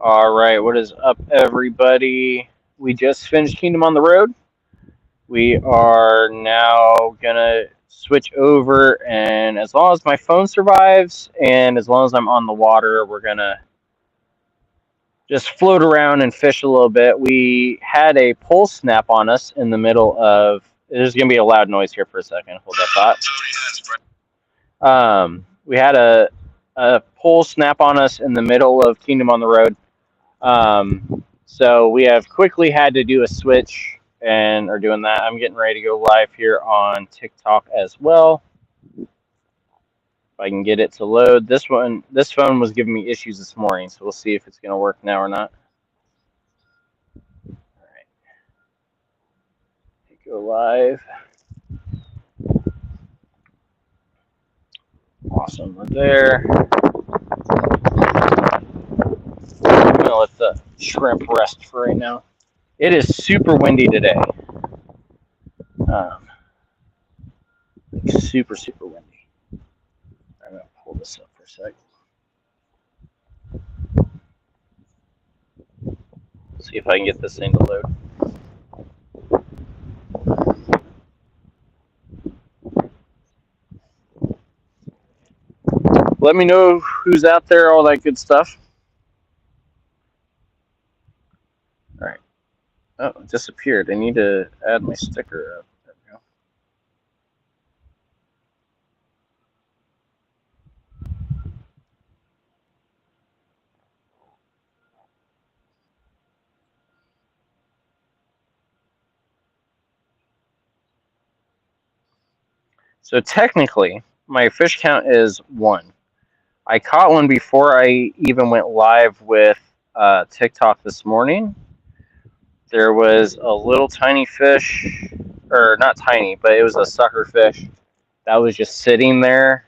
All right, what is up, everybody? We just finished Kingdom on the Road. We are now gonna switch over, and as long as my phone survives, and as long as I'm on the water, we're gonna just float around and fish a little bit. We had a pole snap on us in the middle of. There's gonna be a loud noise here for a second. Hold that thought. We had a pole snap on us in the middle of Kingdom on the Road. So we have quickly had to do a switch and are doing that. I'm getting ready to go live here on TikTok as well. If I can get it to load. This phone was giving me issues this morning, so we'll see if it's going to work now or not. All right. Go live. Awesome, we're there. I'm going to let the shrimp rest for right now. It is super windy today. Super windy. I'm going to pull this up for a sec. See if I can get this thing to load. Let me know who's out there, all that good stuff. All right. Oh, it disappeared. I need to add my sticker up. There we go. So technically, my fish count is 1. I caught one before I even went live with TikTok this morning. There was a little tiny fish, or not tiny, but it was a sucker fish that was just sitting there,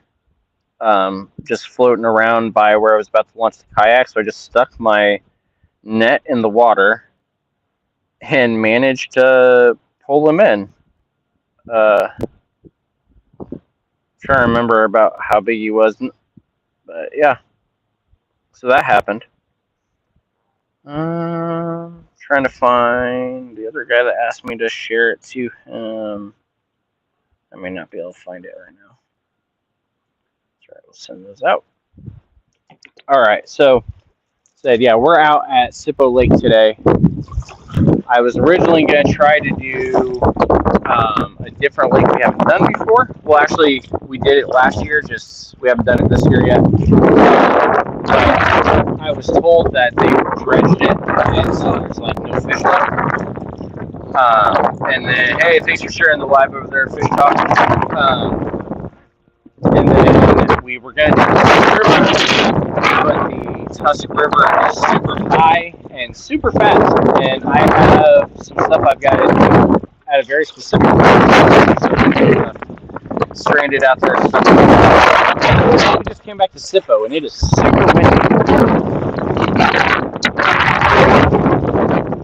just floating around by where I was about to launch the kayak. So I just stuck my net in the water and managed to pull him in. Trying to remember about how big he was, but yeah, so that happened. Trying to find the other guy that asked me to share it to him. I may not be able to find it right now. That's right, we'll send those out. All right, so said, yeah, we're out at Sippo Lake today. I was originally going to try to do a different lake we haven't done before. Well, actually, we did it last year, just we haven't done it this year yet. But I was told that they dredged it, and so there's like no fish left. And then, hey, thanks for sharing the live over there, Fish Talk. And then we were going to do the river, but the Tusk River is super high and super fast, and I have some stuff I've got to do at a very specific time. So stranded out there. We just came back to Sippo, and it is super windy.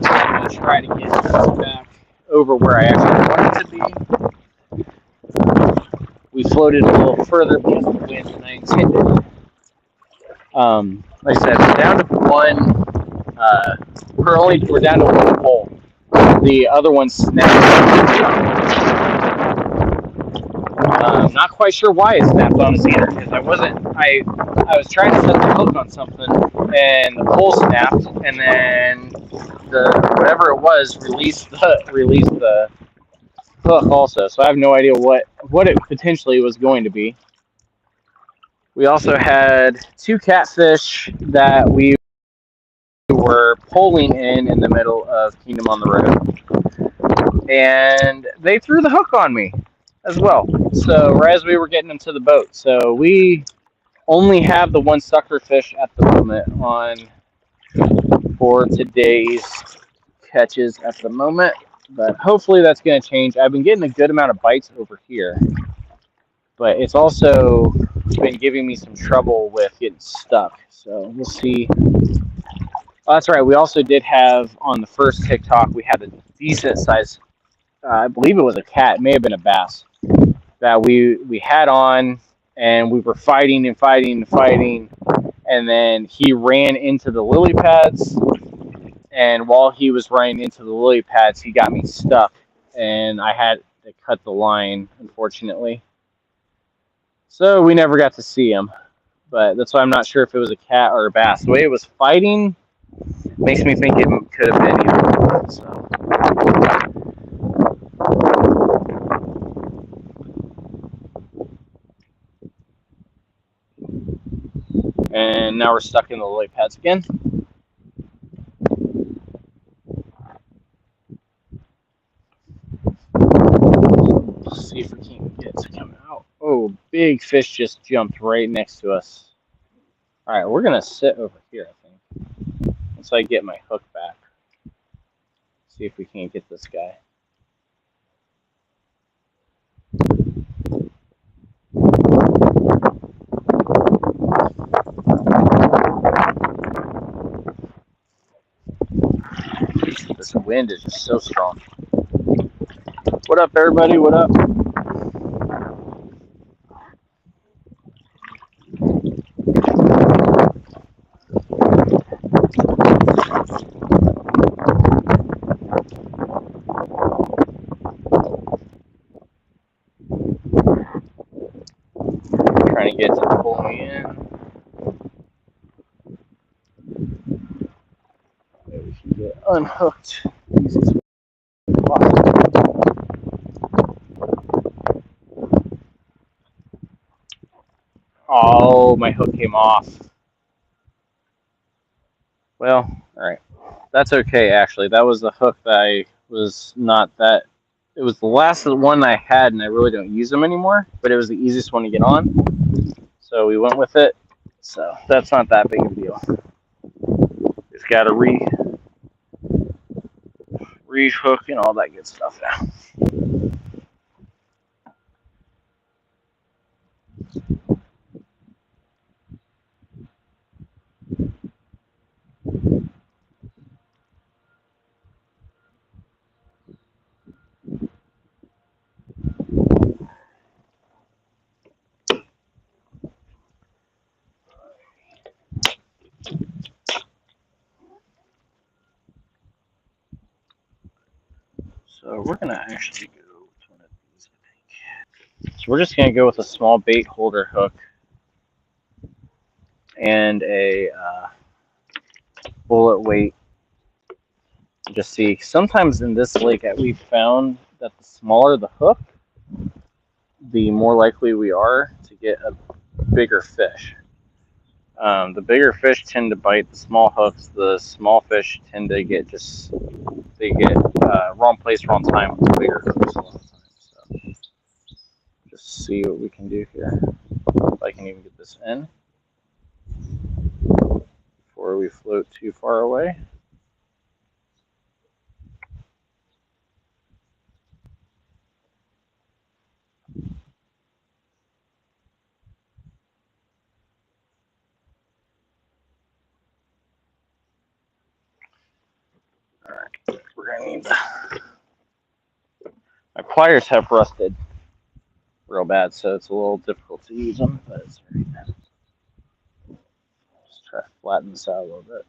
I'm going to try to get back over where I actually wanted to be. We floated a little further because of the wind than I intended. Like I said, we're down to one. We're down to one pole. The other one snapped. Not quite sure why it snapped on us either, because I was trying to set the hook on something, and the pole snapped, and then whatever it was released the hook also. So I have no idea what it potentially was going to be. We also had 2 catfish that we were pulling in the middle of Kingdom on the Road, and they threw the hook on me as well. So right as we were getting them to the boat, so we only have the 1 sucker fish at the moment on for today's catches at the moment, but hopefully that's going to change. I've been getting a good amount of bites over here, but it's also been giving me some trouble with getting stuck. So we'll see. Oh, that's right. We also did have on the first TikTok, we had a decent size. I believe it was a cat. It may have been a bass that we had on, and we were fighting, and then he ran into the lily pads. And while he was running into the lily pads, he got me stuck, and I had to cut the line, unfortunately. So we never got to see him. But that's why I'm not sure if it was a cat or a bass. The way it was fighting makes me think it could have been either. So. And now we're stuck in the lily pads again. Let's see if we can get it to come out. Oh, big fish just jumped right next to us. All right, we're gonna sit over here, I think, once I get my hook back. See if we can't get this guy. This wind is just so strong. What up, everybody? What up? Trying to get to pull me in. Maybe we can get unhooked. Oh, my hook came off. Well, all right. That's okay, actually. That was the hook that I was not that. It was the last one I had, and I really don't use them anymore, but it was the easiest one to get on. So we went with it. So that's not that big of a deal. Just got to re-hook and all that good stuff now. So we're going to actually go to one of these, I think. So we're just going to go with a small bait holder hook and a bullet weight. Just see, sometimes in this lake we've found that the smaller the hook, the more likely we are to get a bigger fish. The bigger fish tend to bite the small hooks. The small fish tend to get wrong place, wrong time with the bigger hooks a lot of times. So just see what we can do here. If I can even get this in before we float too far away. All right, we're gonna need my pliers have rusted real bad, so it's a little difficult to use them, but it's all right. Just try to flatten this out a little bit.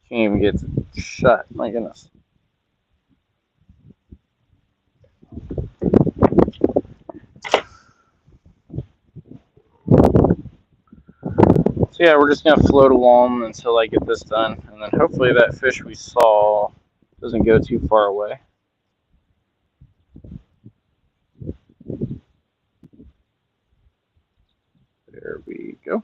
Can't even get it shut. My goodness. So yeah, we're just gonna float along until I get this done, and then hopefully that fish we saw doesn't go too far away. There we go.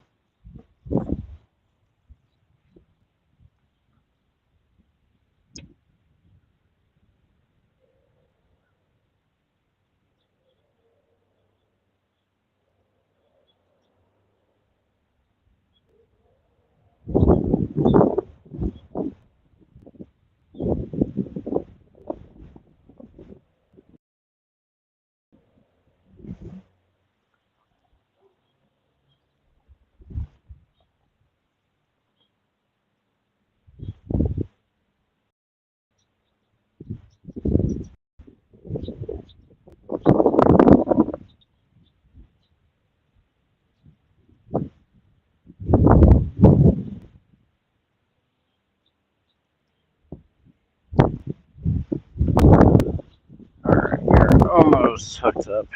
posts hooked up.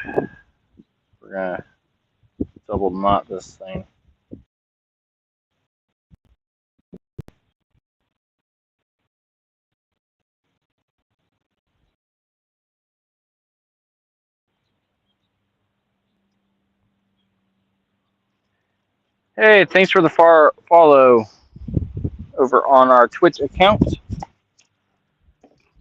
We're gonna double knot this thing. Hey, thanks for the follow over on our Twitch account.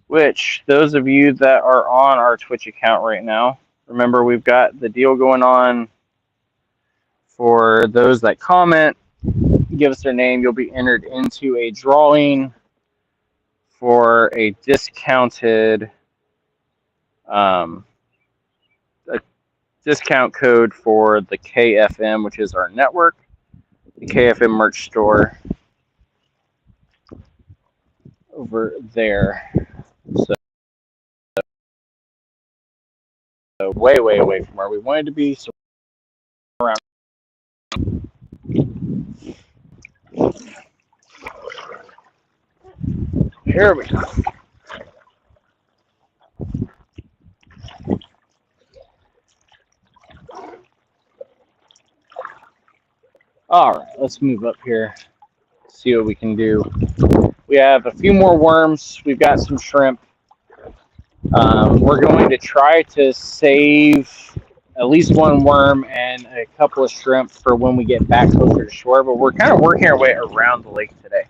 Which, those of you that are on our Twitch account right now, remember we've got the deal going on for those that comment, give us their name, you'll be entered into a drawing for a discounted a discount code for the KFM, which is our network, the KFM merch store over there. So way, way away from where we wanted to be. So around. Here we go. All right, let's move up here, see what we can do. We have a few more worms. We've got some shrimp. We're going to try to save at least one worm and a couple of shrimp for when we get back closer to shore, but we're kind of working our way around the lake today.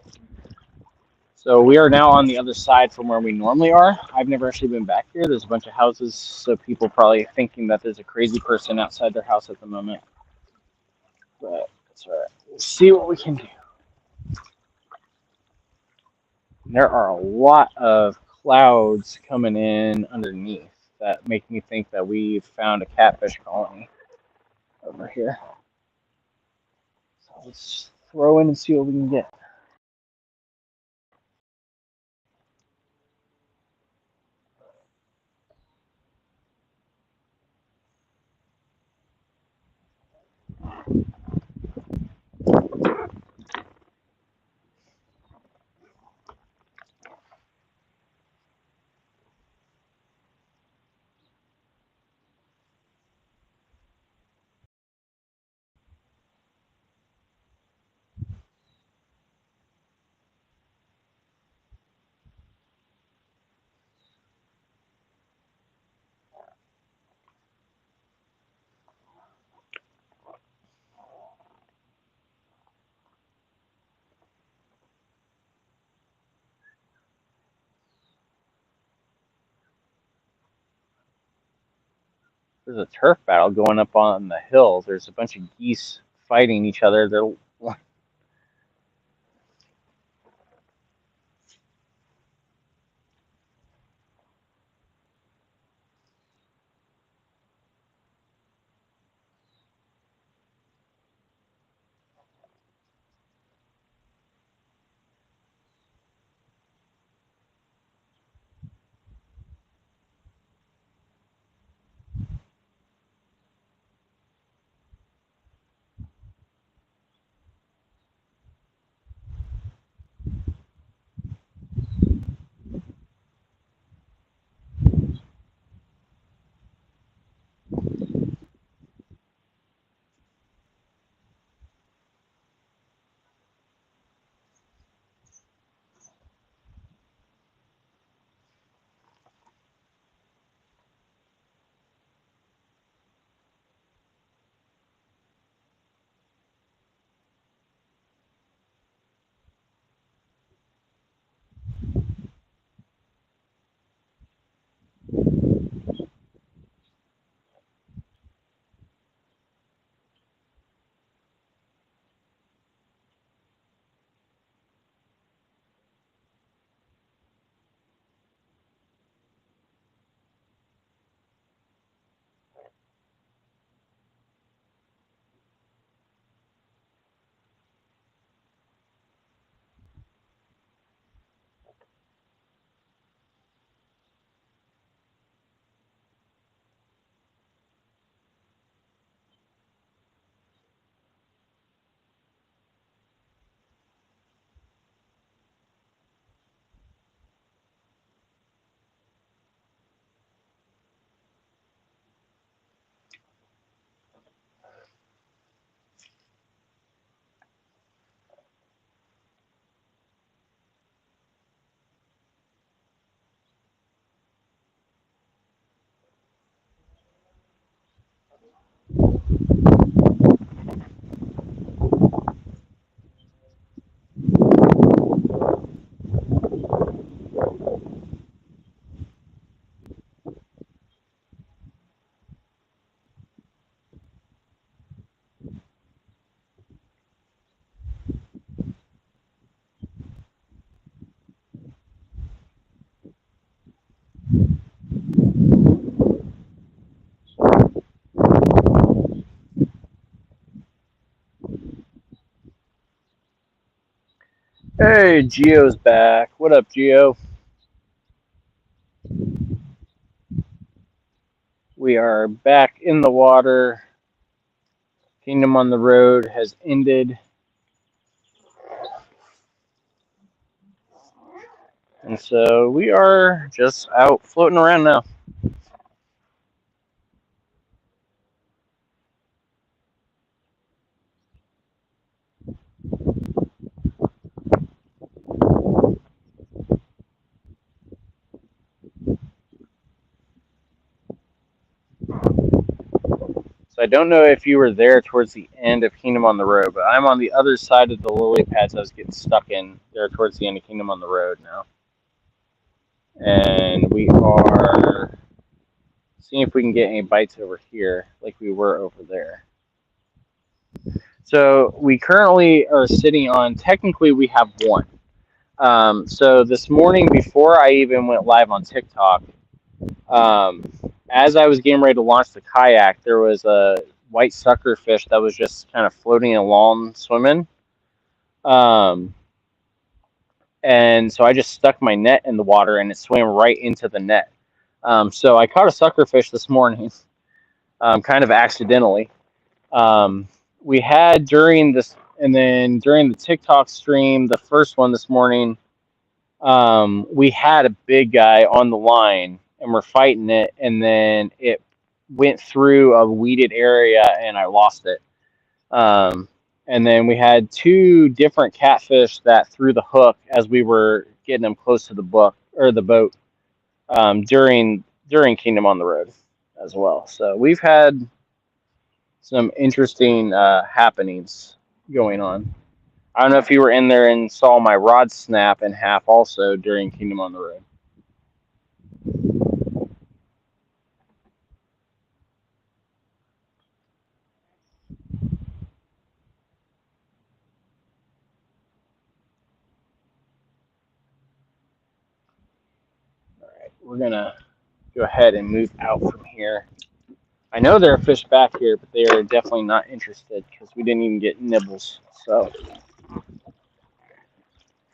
So we are now on the other side from where we normally are. I've never actually been back here. There's a bunch of houses, so people probably thinking that there's a crazy person outside their house at the moment. But that's all right. We'll see what we can do. There are a lot of clouds coming in underneath that make me think that we've found a catfish colony over here. So let's throw in and see what we can get. There's a turf battle going up on the hill. There's a bunch of geese fighting each other. They're Hey, Geo's back. What up, Geo? We are back in the water. Kingdom on the Road has ended. And so we are just out floating around now. So I don't know if you were there towards the end of Kingdom on the Road, but I'm on the other side of the lily pads I was getting stuck in there towards the end of Kingdom on the Road now. And we are seeing if we can get any bites over here like we were over there. So we currently are sitting on, technically we have one. So this morning, before I even went live on TikTok, um, as I was getting ready to launch the kayak, there was a white suckerfish that was just kind of floating along, swimming. Um, and so I just stuck my net in the water, and it swam right into the net. So I caught a suckerfish this morning, kind of accidentally. Um, we had during this, and then during the TikTok stream, the first one this morning, we had a big guy on the line and we're fighting it, and then it went through a weeded area and I lost it. Um, and then we had two different catfish that threw the hook as we were getting them close to the book or the boat during Kingdom on the Road as well. So we've had some interesting happenings going on. I don't know if you were in there and saw my rod snap in half also during Kingdom on the Road. We're gonna go ahead and move out from here. I know there are fish back here, but they are definitely not interested because we didn't even get nibbles. So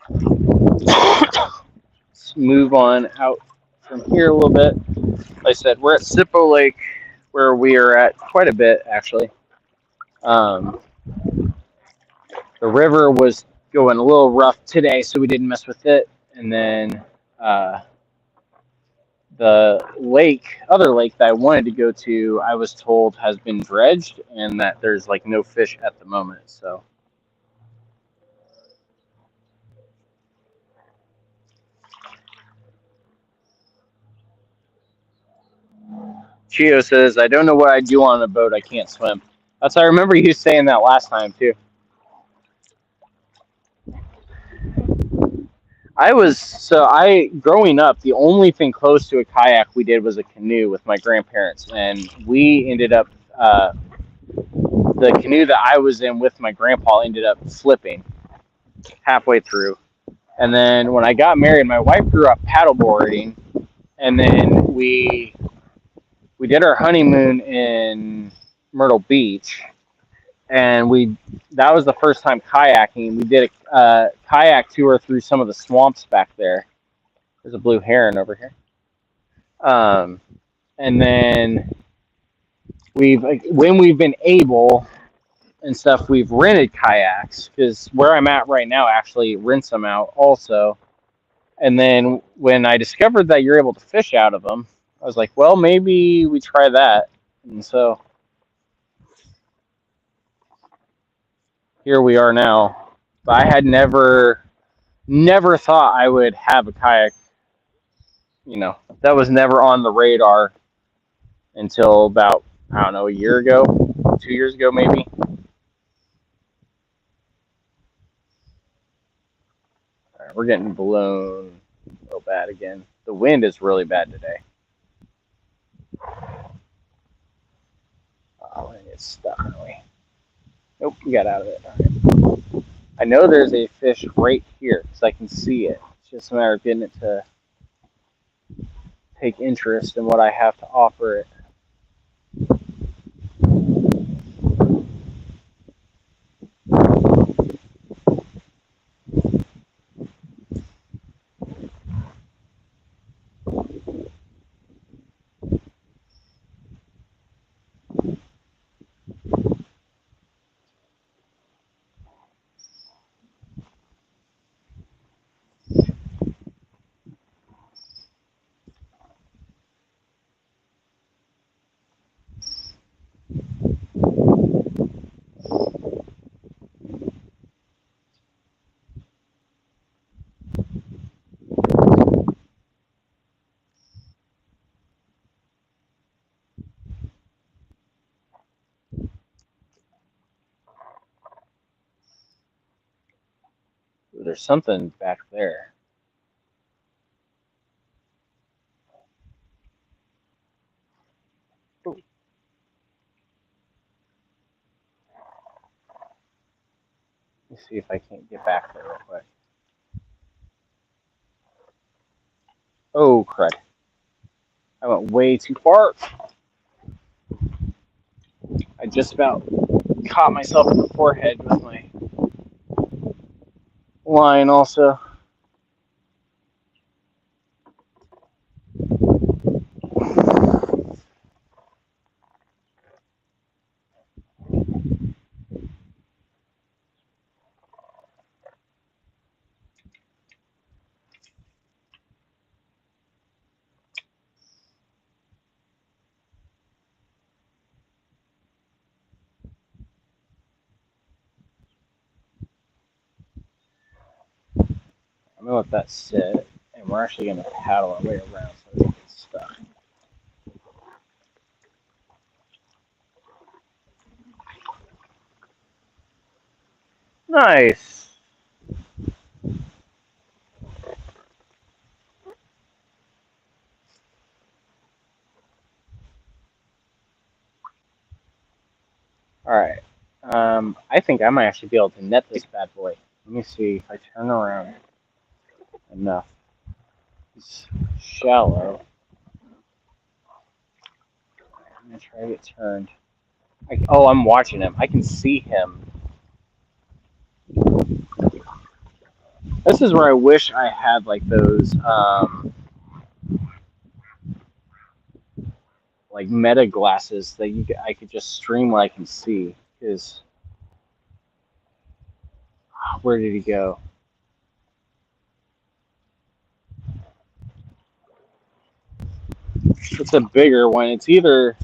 let's move on out from here a little bit. Like I said, we're at Sippo Lake, where we are at quite a bit actually. Um, the river was going a little rough today, so we didn't mess with it. And then uh, the other lake that I wanted to go to, I was told has been dredged and that there's like no fish at the moment. So Chio says, I don't know what I do on a boat. I can't swim. I remember you saying that last time too. Growing up, the only thing close to a kayak we did was a canoe with my grandparents, and we ended up the canoe that I was in with my grandpa ended up flipping halfway through. And then when I got married, my wife grew up paddleboarding, and then we did our honeymoon in Myrtle Beach, and we that was the first time kayaking. We did a kayak tour through some of the swamps back there. There's a blue heron over here. And then when we've been able and stuff, we've rented kayaks because where I'm at right now actually rents them out also. And then when I discovered that you're able to fish out of them, I was like, well, maybe we try that. And so here we are now. But I had never thought I would have a kayak. That was never on the radar until about, I don't know, a year ago, 2 years ago maybe. All right, we're getting blown real bad again. The wind is really bad today. Oh, we're gonna get stuck, aren't we? Nope, we got out of it. All right. I know there's a fish right here because I can see it. It's just a matter of getting it to take interest in what I have to offer it. There's something back there. Ooh. Let me see if I can't get back there real quick. Oh, crud. I went way too far. I just about caught myself in the forehead with my line also. I'm gonna let that sit, and we're actually gonna paddle our way around so we don't get stuck. Nice. All right. I think I might actually be able to net this bad boy. Let me see if I turn around enough. It's shallow. I'm gonna try to get turned. Oh, I'm watching him. I can see him. This is where I wish I had like those like meta glasses that I could just stream what I can see. Because where did he go? It's a bigger one. It's either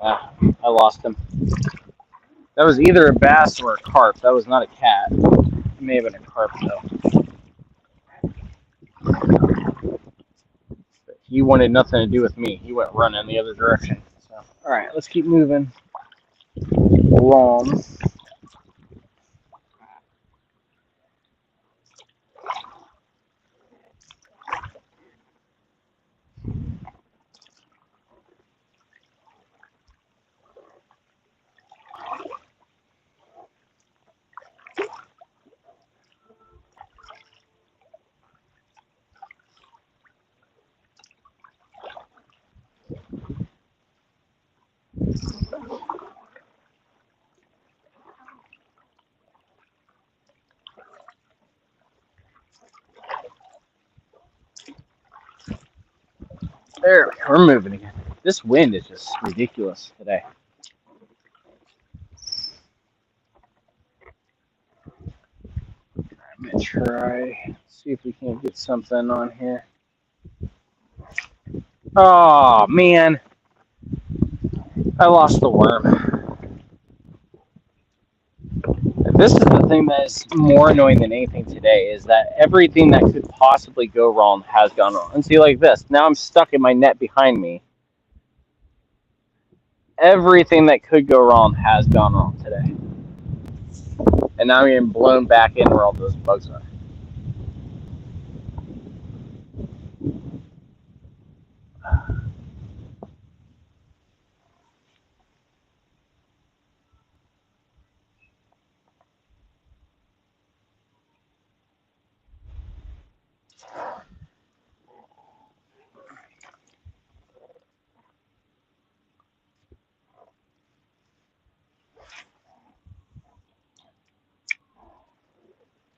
I lost him. That was either a bass or a carp. That was not a cat. It may have been a carp though. But he wanted nothing to do with me. He went running the other direction. So, all right, let's keep moving along. There, we're moving again. This wind is just ridiculous today. I'm gonna try see if we can get something on here. Oh man, I lost the worm. This is the thing that is more annoying than anything today is that everything that could possibly go wrong has gone wrong. And see, like this, now I'm stuck in my net behind me. Everything that could go wrong has gone wrong today. And now I'm getting blown back in where all those bugs are.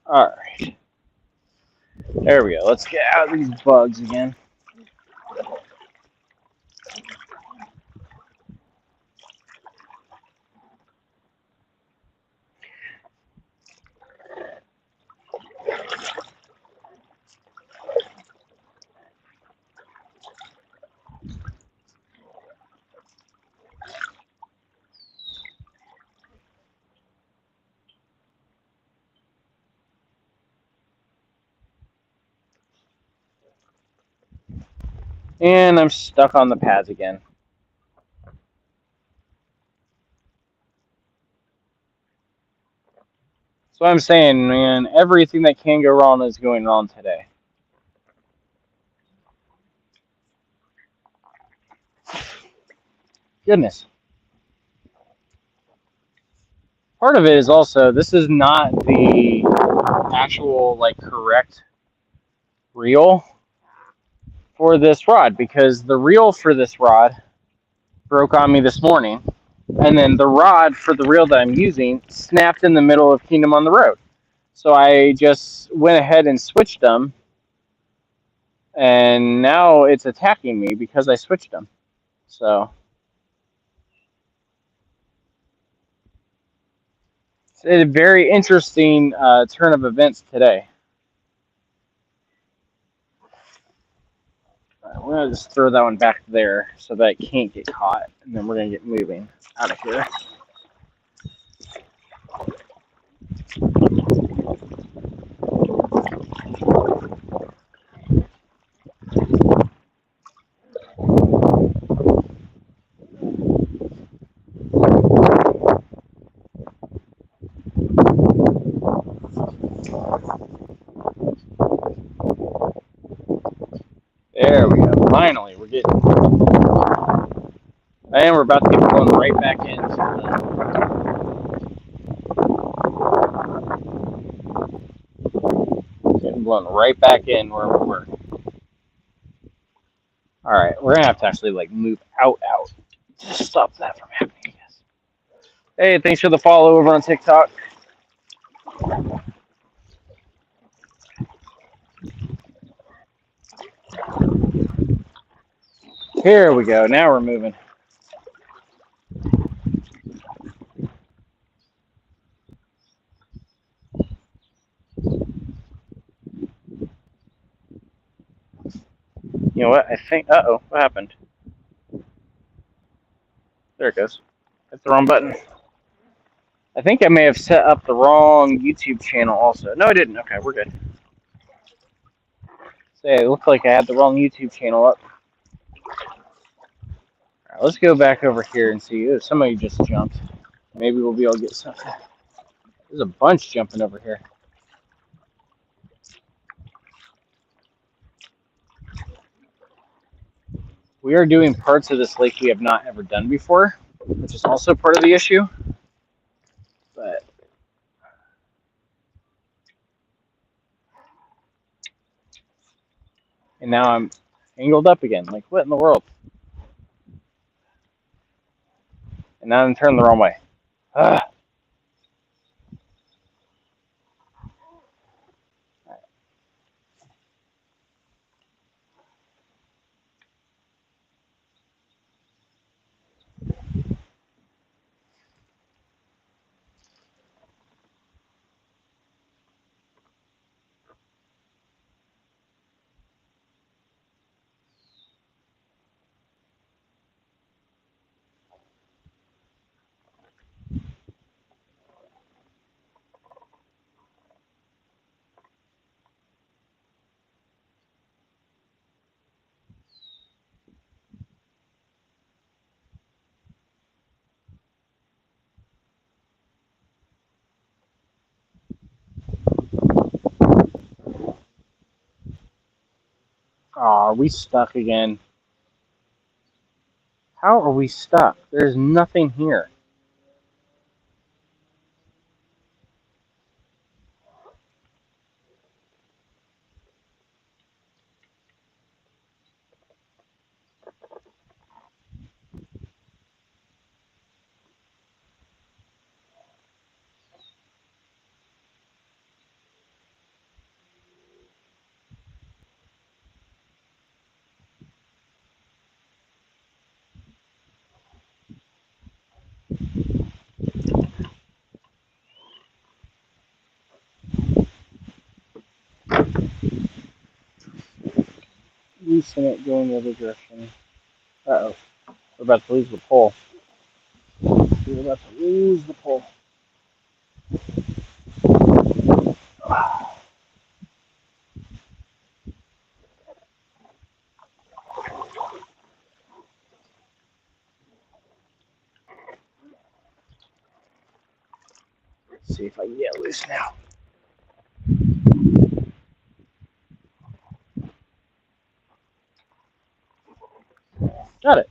Alright. There we go. Let's get out of these bugs again. And I'm stuck on the pads again. So I'm saying, man, everything that can go wrong is going wrong today. Goodness. Part of it is also, this is not the actual, like, correct reel for this rod, because the reel for this rod broke on me this morning, and then the rod for the reel that I'm using snapped in the middle of Kingdom on the Road. So I just went ahead and switched them, and now it's attacking me because I switched them. So it's a very interesting turn of events today. We're going to just throw that one back there so that it can't get caught, and then we're going to get moving out of here. There we go. Finally, we're getting... And we're about to get blown right back into getting blown right back in where we were. All right, we're gonna have to actually like move out to stop that from happening. Yes. Hey, thanks for the follow over on TikTok. Here we go. Now we're moving. You know what? I think. Uh-oh, what happened? There it goes. Hit the wrong button. I think I may have set up the wrong YouTube channel also. No, I didn't. Okay, we're good. Say, it looked like I had the wrong YouTube channel up. All right, let's go back over here and see. Oh, somebody just jumped. Maybe we'll be able to get something. There's a bunch jumping over here. We are doing parts of this lake we have not ever done before, which is also part of the issue. But and now I'm angled up again. Like, what in the world? And now I'm turned the wrong way. Ugh. Aw, are we stuck again? How are we stuck? There's nothing here. Loosen it going the other direction. Uh-oh. We're about to lose the pole. We're about to lose the pole. Let's see if I can get loose now. Got it.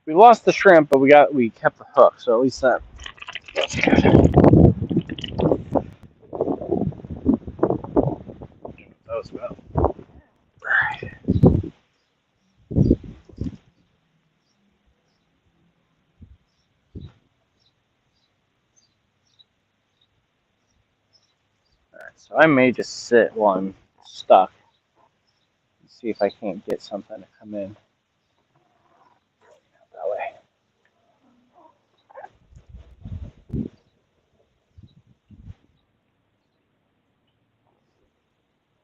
We lost the shrimp, but we kept the hook, so at least that's good. That was about. Right. Alright, so I may just sit while I'm stuck. See if I can't get something to come in that way.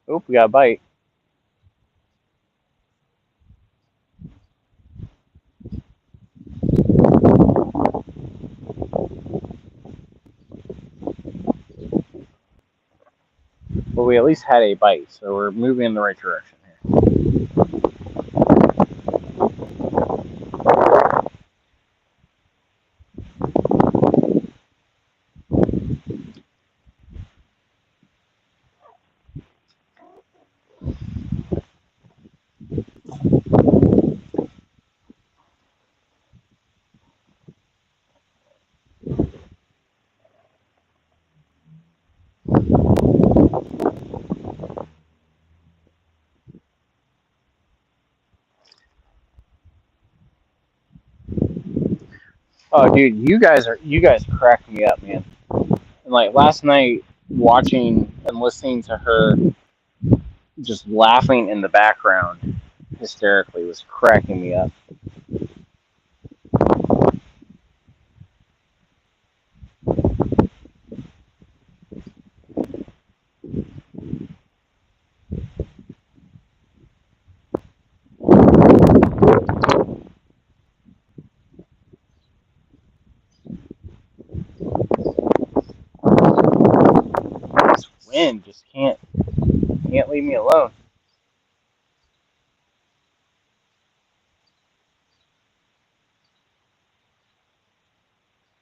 Oop, we got a bite. But we at least had a bite, so we're moving in the right direction here. Oh, dude, you guys crack me up, man. And like last night, watching and listening to her just laughing in the background hysterically was cracking me up. This wind just can't leave me alone.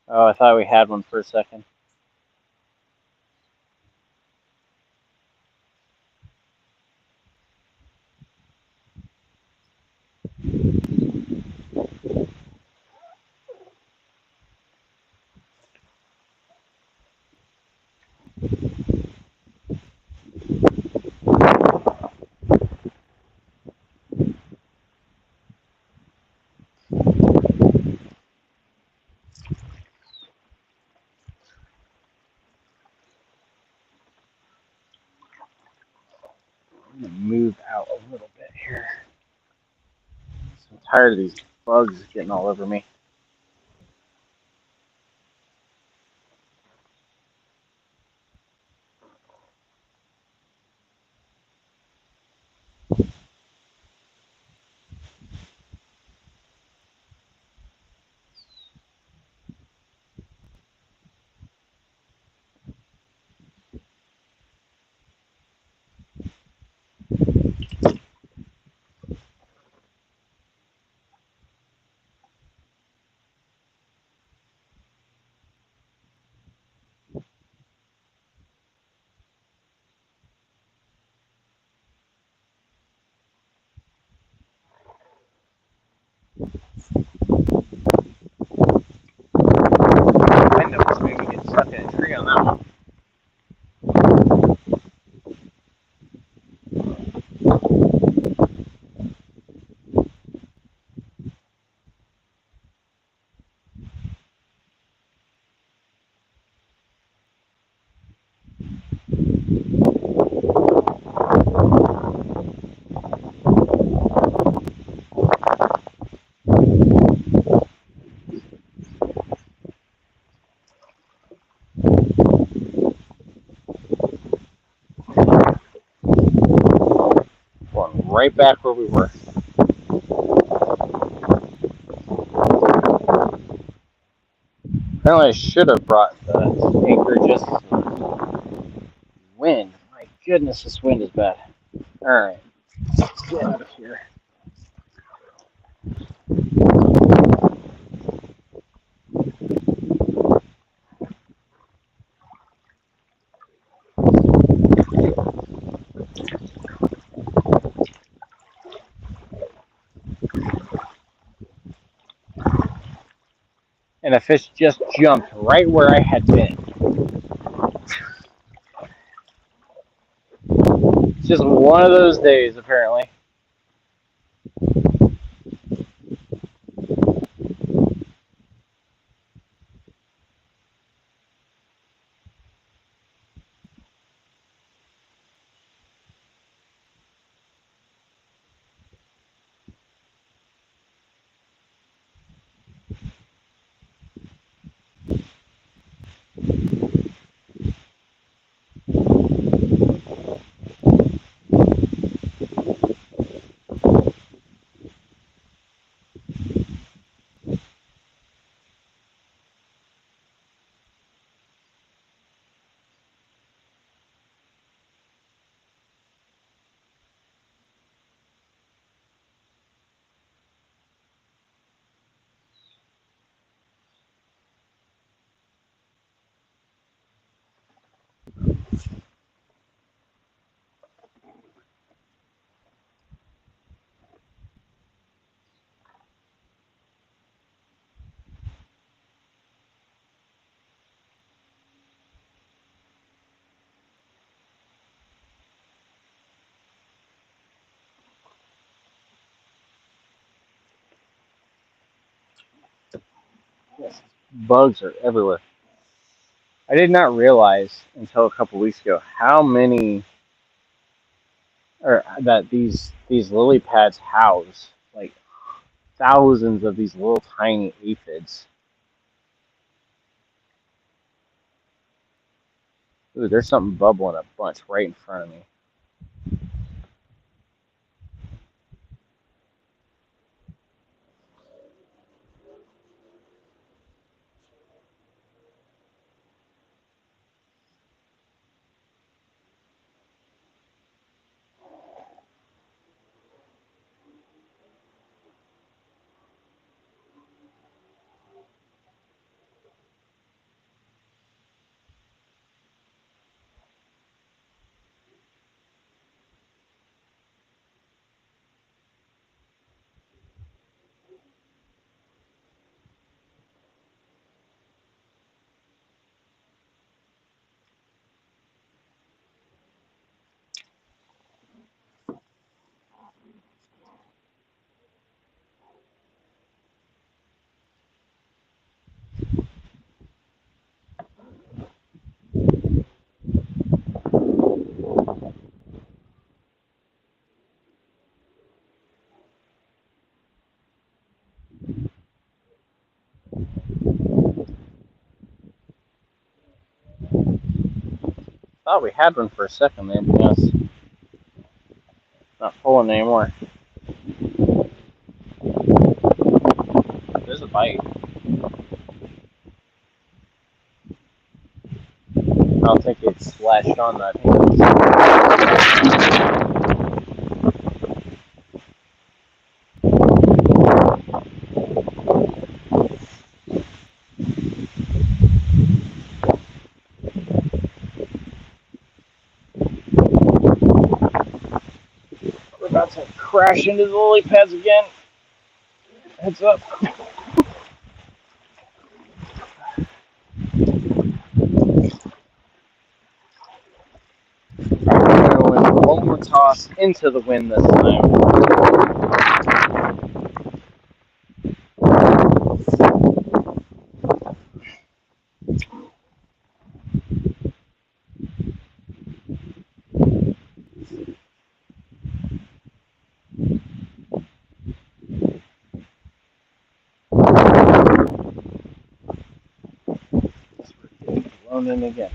Oh, I thought we had one for a second. I'm gonna move out a little bit here. I'm tired of these bugs getting all over me. I know it's maybe get stuck in a tree on that one. Going right back where we were. Apparently, I should have brought the anchor just wind. My goodness, this wind is bad. All right, let's get out of here. And a fish just jumped right where I had been. It's just one of those days, apparently. Yes, bugs are everywhere. I did not realize until a couple weeks ago how many, or that these lily pads house like thousands of these little tiny aphids. Ooh, there's something bubbling a bunch right in front of me. Thought we had one for a second there, but now it's not pulling anymore. There's a bite. I don't think it's latched on that. We're about to crash into the lily pads again. Heads up. We're going to win one more toss into the wind this time. Blown in again.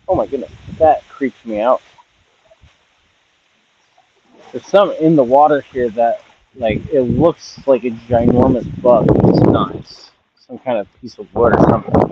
Oh my goodness, that creeps me out. There's some in the water here that, like, it looks like a ginormous bug, but it's not. It's some kind of piece of wood or something. But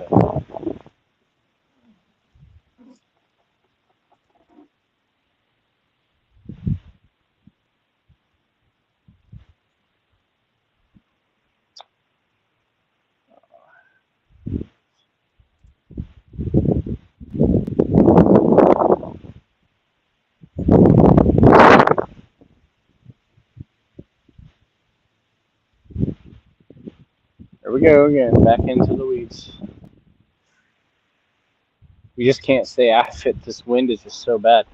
there we go again, back into the weeds. We just can't stay out of it. This wind is just so bad.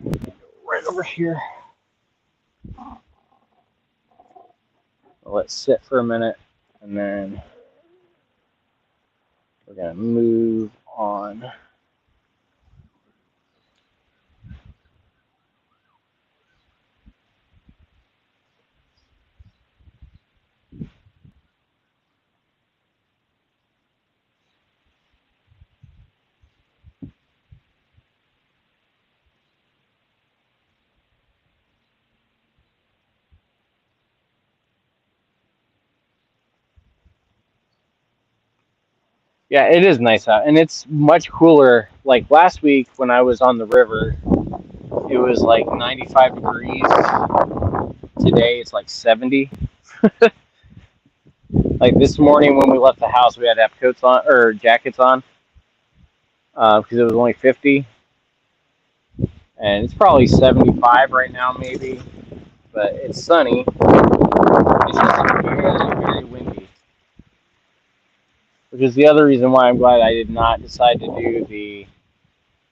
Right over here. I'll let it sit for a minute, and then we're gonna move on. Yeah, it is nice out, and it's much cooler. Like last week when I was on the river, it was like 95 degrees. Today it's like 70. Like this morning when we left the house, we had to have coats on or jackets on because it was only 50, and it's probably 75 right now, maybe. But it's sunny. It's just very, very windy, which is the other reason why I'm glad I did not decide to do the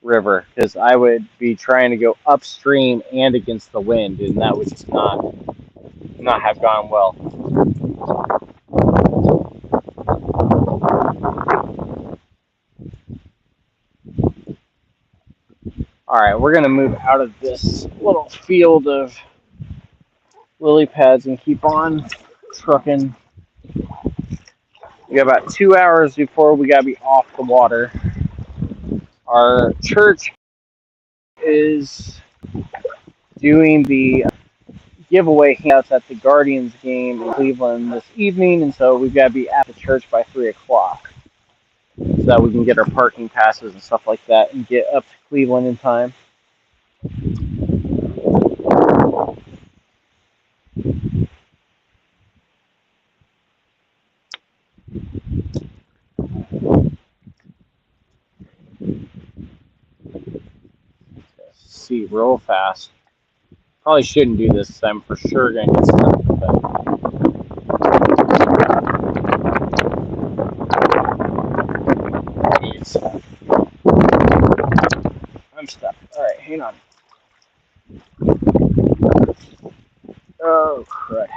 river, because I would be trying to go upstream and against the wind, and that would just not have gone well. All right, we're gonna move out of this little field of lily pads and keep on trucking. We got about 2 hours before we gotta be off the water. Our church is doing the giveaway handouts at the Guardians game in Cleveland this evening, and so we've got to be at the church by 3 o'clock so that we can get our parking passes and stuff like that and get up to Cleveland in time. See real fast. Probably shouldn't do this. I'm for sure gonna get stuck. But I'm stuck. All right, hang on. Oh crud!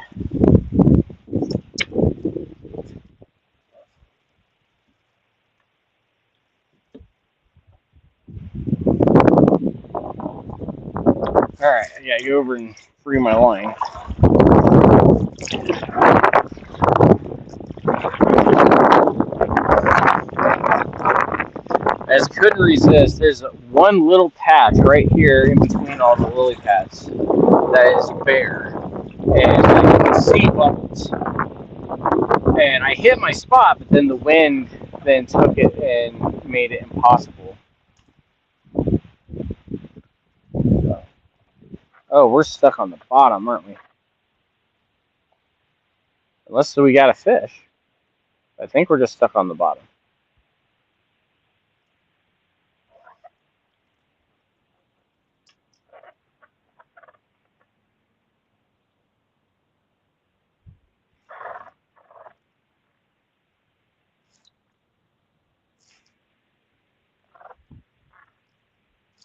All right, I gotta go over and free my line. As couldn't resist, there's one little patch right here in between all the lily pads that is bare, and I can see bubbles. And I hit my spot, but then the wind then took it and made it impossible. Oh, we're stuck on the bottom, aren't we? Unless we got a fish. I think we're just stuck on the bottom.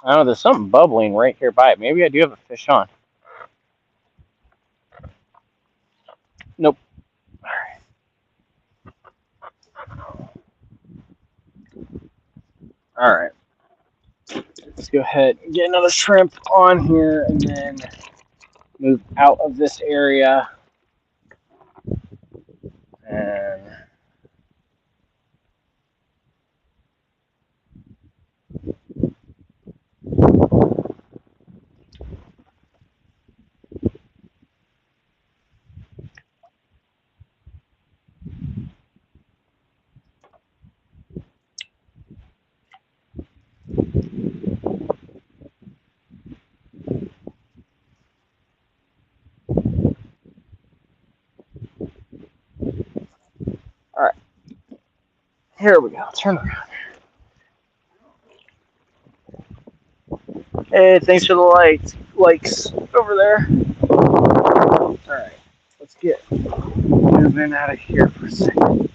I don't know, there's something bubbling right here by it. Maybe I do have a fish on. Nope. All right. Let's go ahead and get another shrimp on here and then move out of this area. And All right, here we go. Turn around. Hey, thanks for the likes over there. All right, let's get moving out of here for a second.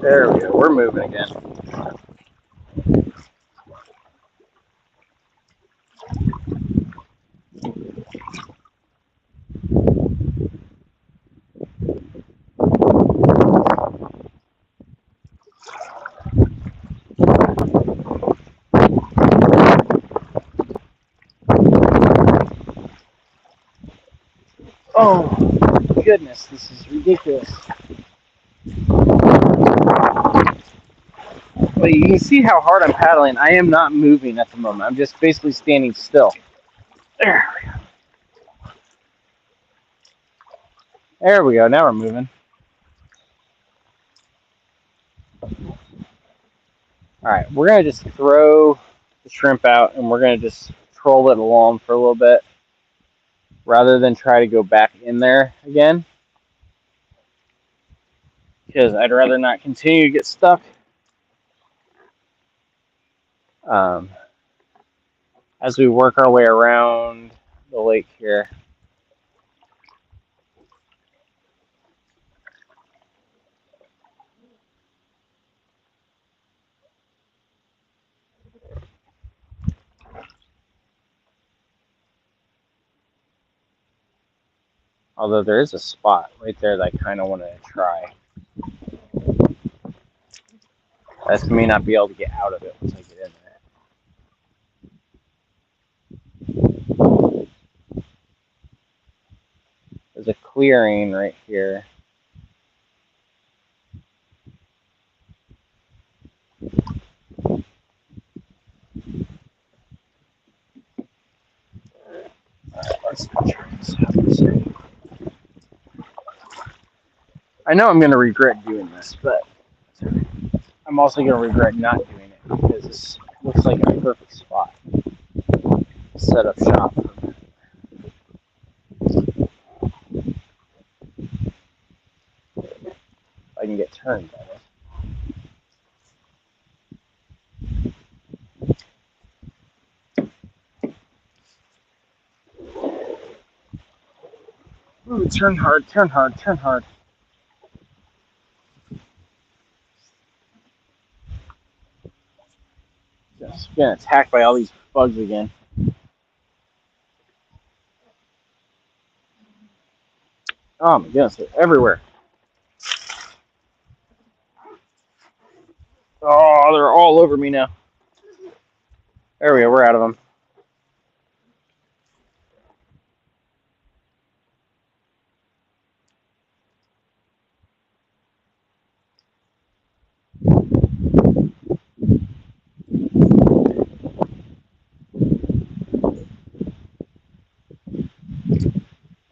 There we go. We're moving again. Oh, goodness, this is ridiculous. But you can see how hard I'm paddling. I am not moving at the moment. I'm just basically standing still. There we go. There we go. Now we're moving. All right, we're going to just throw the shrimp out and we're going to just troll it along for a little bit rather than try to go back in there again. Because I'd rather not continue to get stuck. As we work our way around the lake here. Although there is a spot right there that I kind of want to try. I just may not be able to get out of it once I get in there. There's a clearing right here. Let's try this out. I know I'm going to regret doing this, but I'm also going to regret not doing it because this looks like a perfect spot to set up shop. I can get turned by it. Ooh, turn hard, turn hard, turn hard. Just getting attacked by all these bugs again. Oh my goodness, they're everywhere. Oh, they're all over me now. There we go, we're out of them.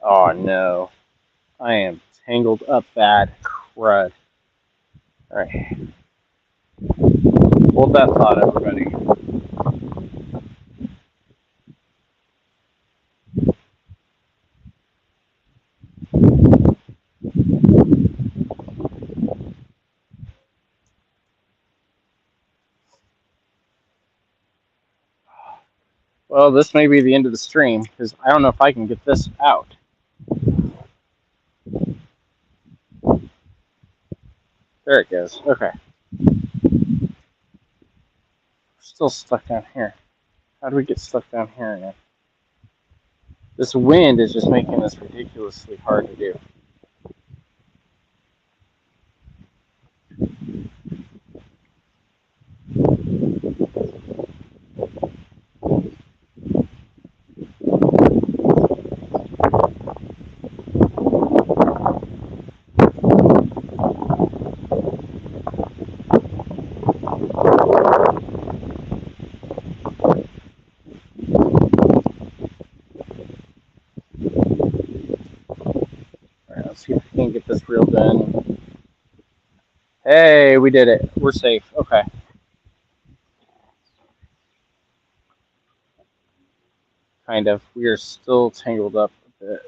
Oh no. I am tangled up bad. Crud. Alright. Hold that thought, everybody. Well, this may be the end of the stream, because I don't know if I can get this out. There it goes. Okay. Still stuck down here. How do we get stuck down here again? This wind is just making this ridiculously hard to do. we did it. We're safe. Okay. Kind of. We are still tangled up a bit.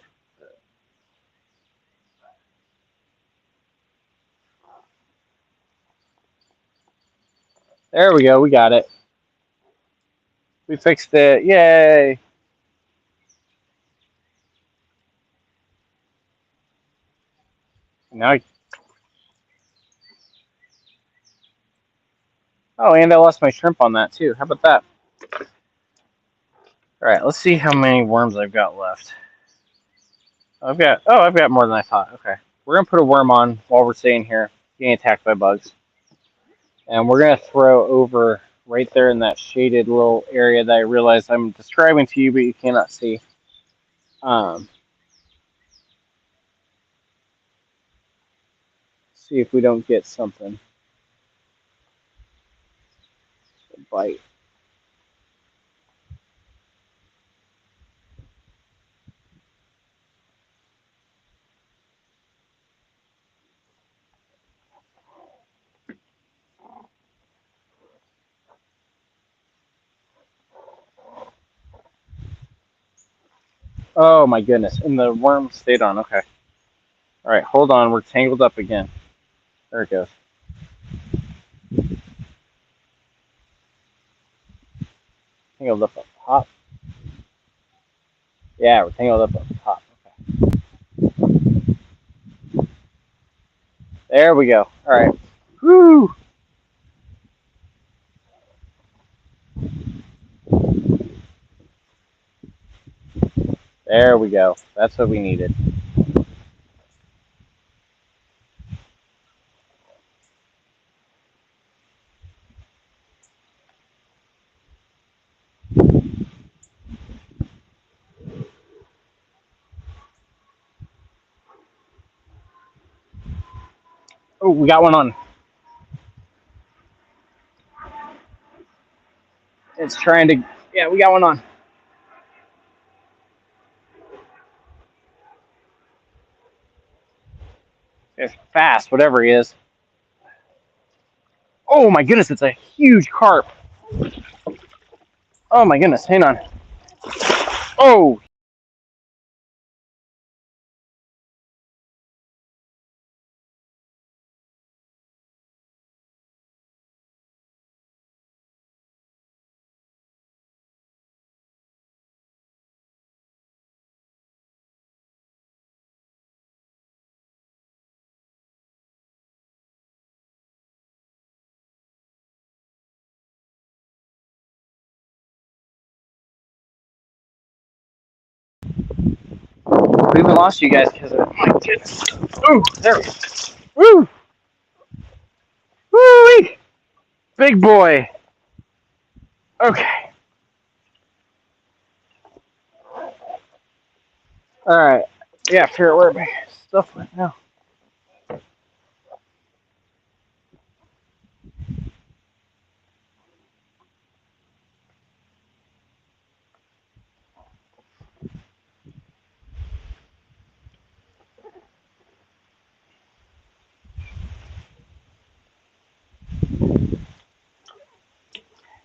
There we go. We got it. We fixed it. Yay. Now, oh, and I lost my shrimp on that too. How about that? All right, let's see how many worms I've got left. I've got more than I thought. Okay, we're gonna put a worm on while we're staying here, getting attacked by bugs, and we're gonna throw over right there in that shaded little area that I realized I'm describing to you, but you cannot see. Um, see if we don't get something. A bite. Oh my goodness! And the worm stayed on. Okay. All right, hold on. We're tangled up again. There it goes. Tangled up top. Yeah, we're tangled up top. Okay. There we go. All right. Woo! There we go. That's what we needed. Oh, we got one on. It's trying to. Yeah, we got one on. It's fast, whatever he is. Oh my goodness, it's a huge carp. Oh my goodness, hang on. Oh, we even lost you guys because of it. My goodness. Ooh, there we go. Woo! Woo! Big boy. Okay. All right. Yeah, figure out where my stuff went now.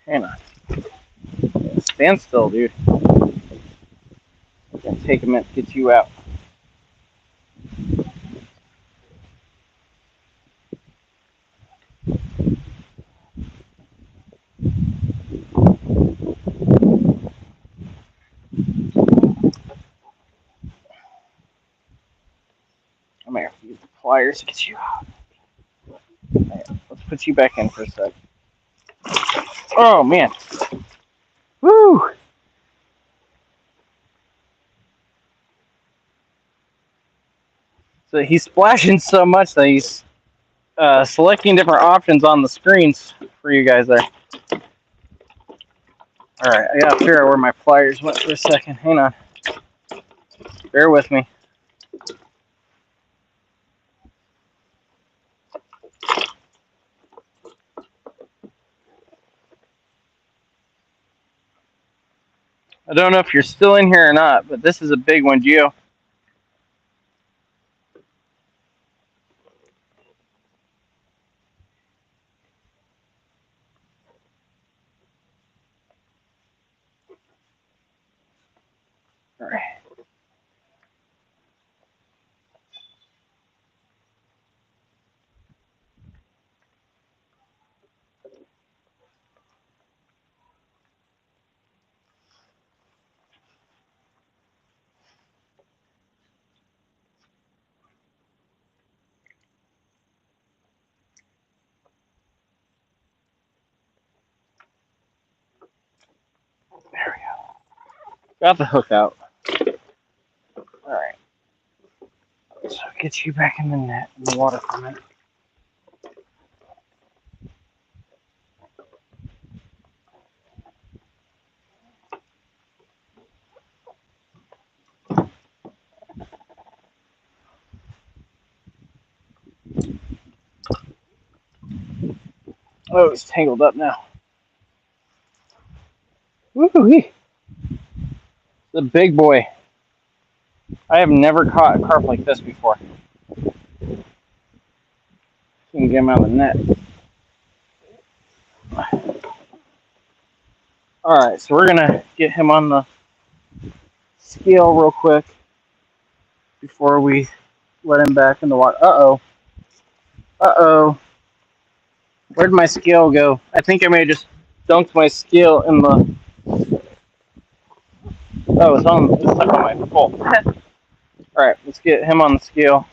Hang on. Stand still, dude. It's gonna take a minute to get you out. I'm gonna have to use the pliers to get you out. Right, let's put you back in for a sec. Oh man. Woo! So he's splashing so much that he's selecting different options on the screens for you guys there. All right, I gotta figure out where my pliers went for a second. Hang on. Bear with me. I don't know if you're still in here or not, but this is a big one, Gio. Got the hook out. All right. So get you back in the net, in the water for a minute. Oh, it's tangled up now. Woo-hoo-wee. The big boy. I have never caught a carp like this before. You can get him out of the net. Alright, so we're going to get him on the scale real quick before we let him back in the water. Uh-oh. Uh-oh. Where'd my scale go? I think I may have just dunked my scale in the... Oh, it's stuck on my pole. Alright, let's get him on the scale.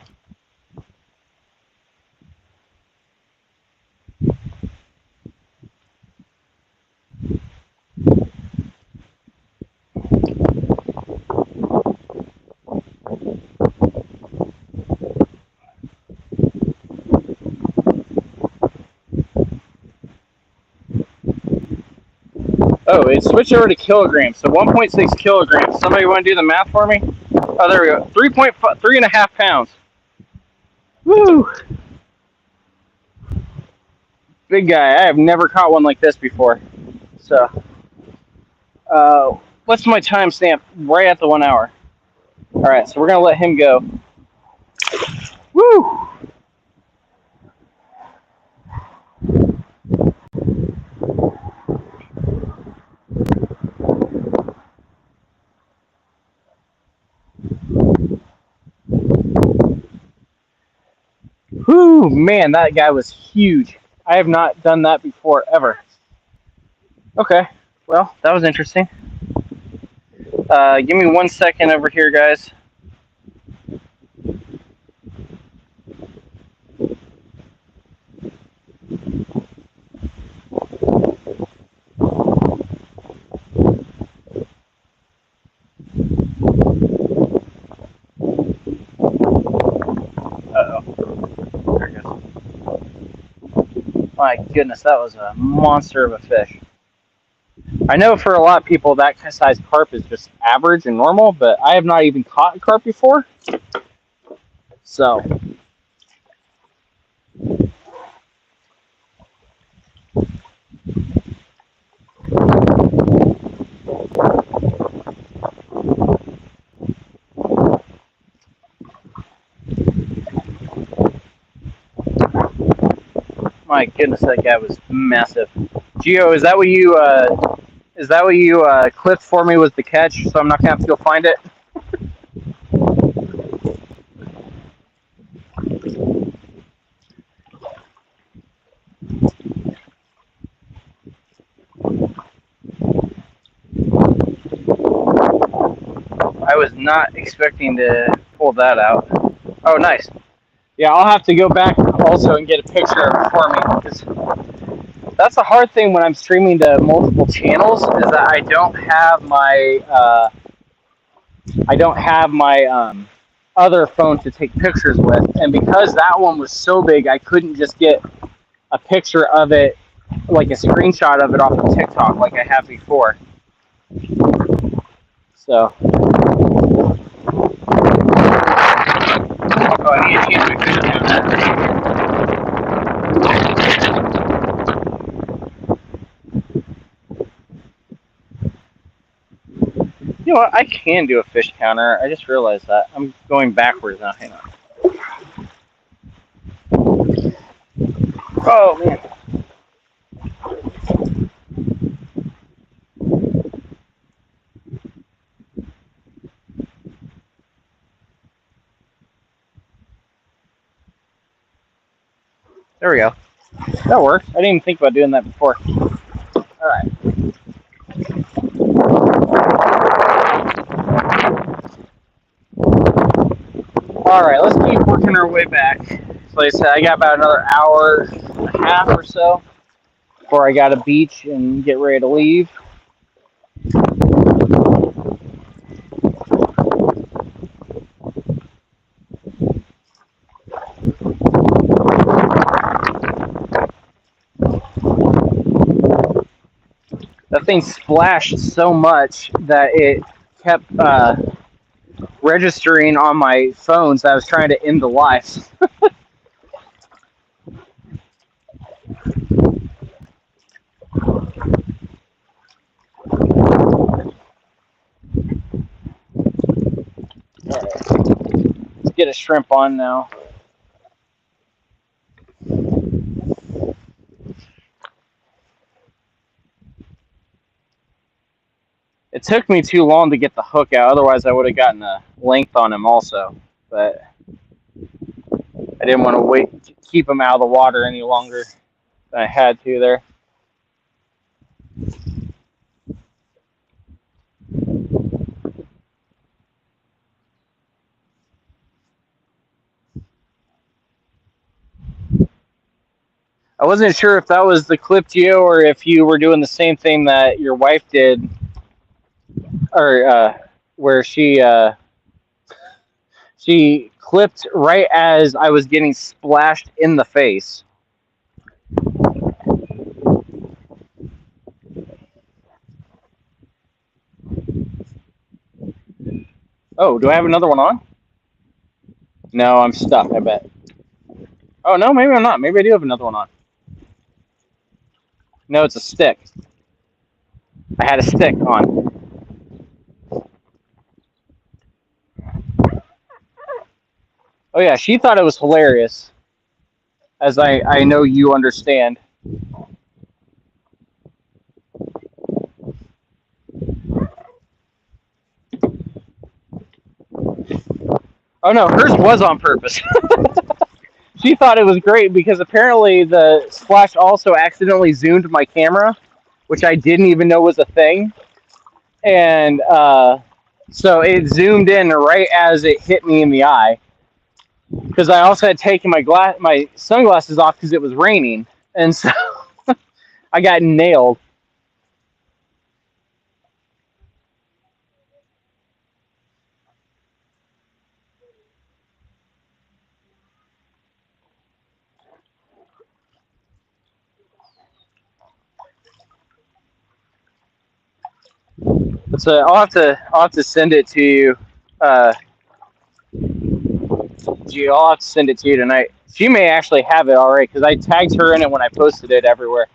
Oh, it switched over to kilograms, so 1.6 kilograms. Somebody want to do the math for me? Oh, there we go. 3.5 pounds. Woo! Big guy. I have never caught one like this before. So, what's my timestamp? Right at the 1 hour. All right, so we're gonna let him go. Woo! Whoo, man, that guy was huge. I have not done that before, ever. Okay, well, that was interesting. Give me 1 second over here, guys. Uh-oh. There it goes. My goodness, that was a monster of a fish. I know for a lot of people that size carp is just average and normal, but I have not even caught a carp before. So, my goodness, that guy was massive. Gio, is that what you clipped for me was the catch? So I'm not gonna have to go find it. I was not expecting to pull that out. Oh, nice. Yeah, I'll have to go back also and get a picture of it for me, because that's the hard thing when I'm streaming to multiple channels, is that I don't have my other phone to take pictures with, and because that one was so big, I couldn't just get a picture of it, like a screenshot of it off of TikTok like I have before. So, oh, I need to change my fish counter. You know what? I can do a fish counter. I just realized that. I'm going backwards now. Hang on. Oh, man. There we go. That works. I didn't even think about doing that before. All right. All right, let's keep working our way back. So like I said, I got about another hour and a half or so before I got a beach and get ready to leave. That thing splashed so much that it kept registering on my phone, so I was trying to end the live. All right, let's get a shrimp on now. It took me too long to get the hook out, otherwise I would have gotten a length on him also. But I didn't want to keep him out of the water any longer than I had to there. I wasn't sure if that was the clip to you or if you were doing the same thing that your wife did, or where she clipped right as I was getting splashed in the face. Oh, do I have another one on? No, I'm stuck, I bet. Oh, no, maybe I'm not. Maybe I do have another one on. No, it's a stick. I had a stick on. Oh, yeah, she thought it was hilarious, as I know you understand. Oh, no, hers was on purpose. She thought it was great because apparently the splash also accidentally zoomed my camera, which I didn't even know was a thing. And so it zoomed in right as it hit me in the eye. Because I also had taken my sunglasses off because it was raining, and so I got nailed. So I'll have to send it to you. I'll have to send it to you tonight. She may actually have it already because I tagged her in it when I posted it everywhere.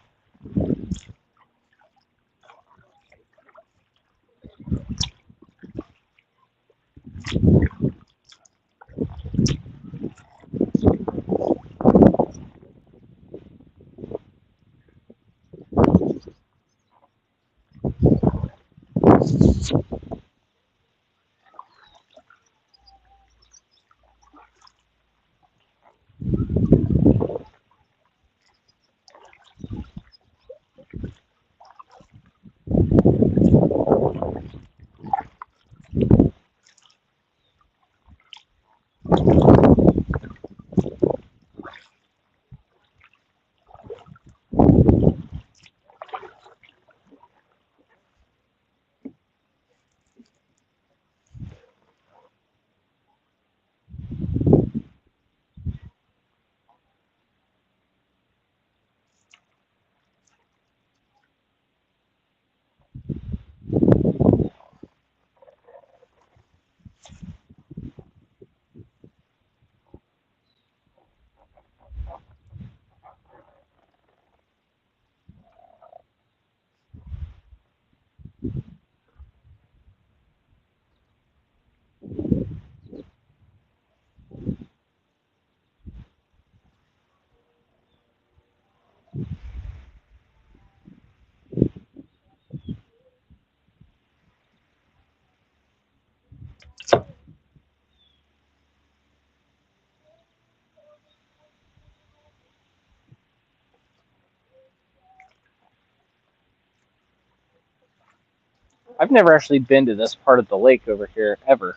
I've never actually been to this part of the lake over here ever.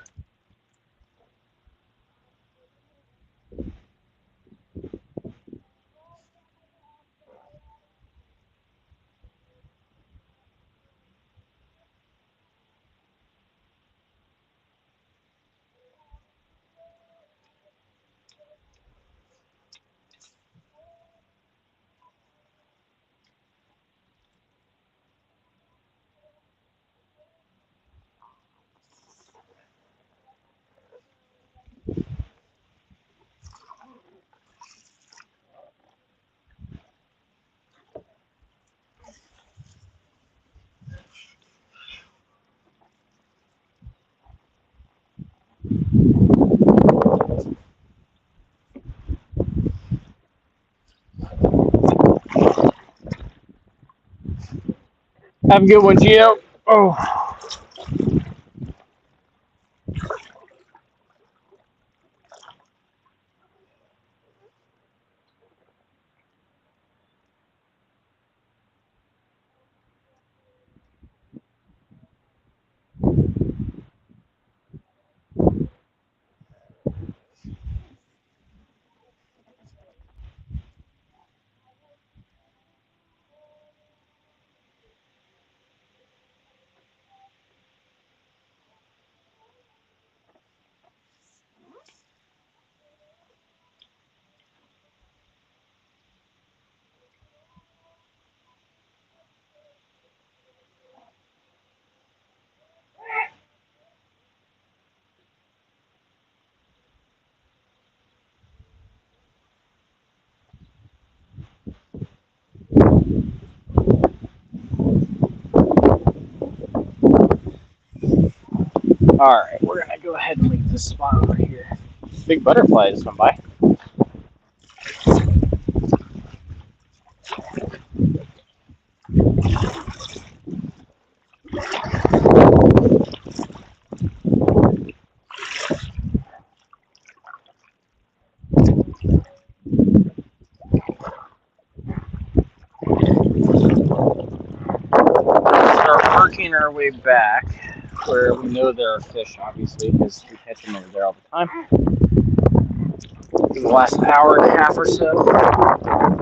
Have a good one, Gio. Oh. All right, we're gonna go ahead and leave this spot over here. Big butterfly just went by. Start working our way back where we know there are fish, obviously, because we catch them over there all the time. In the last hour and a half or so.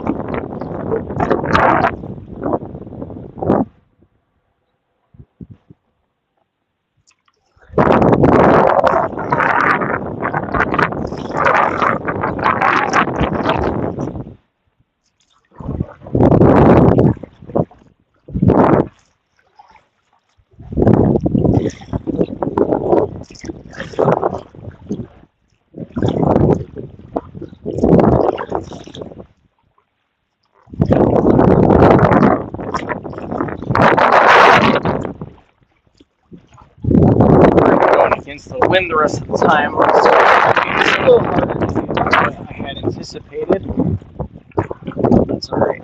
Against the wind the rest of the time, so it's still harder to do than I had anticipated. That's alright.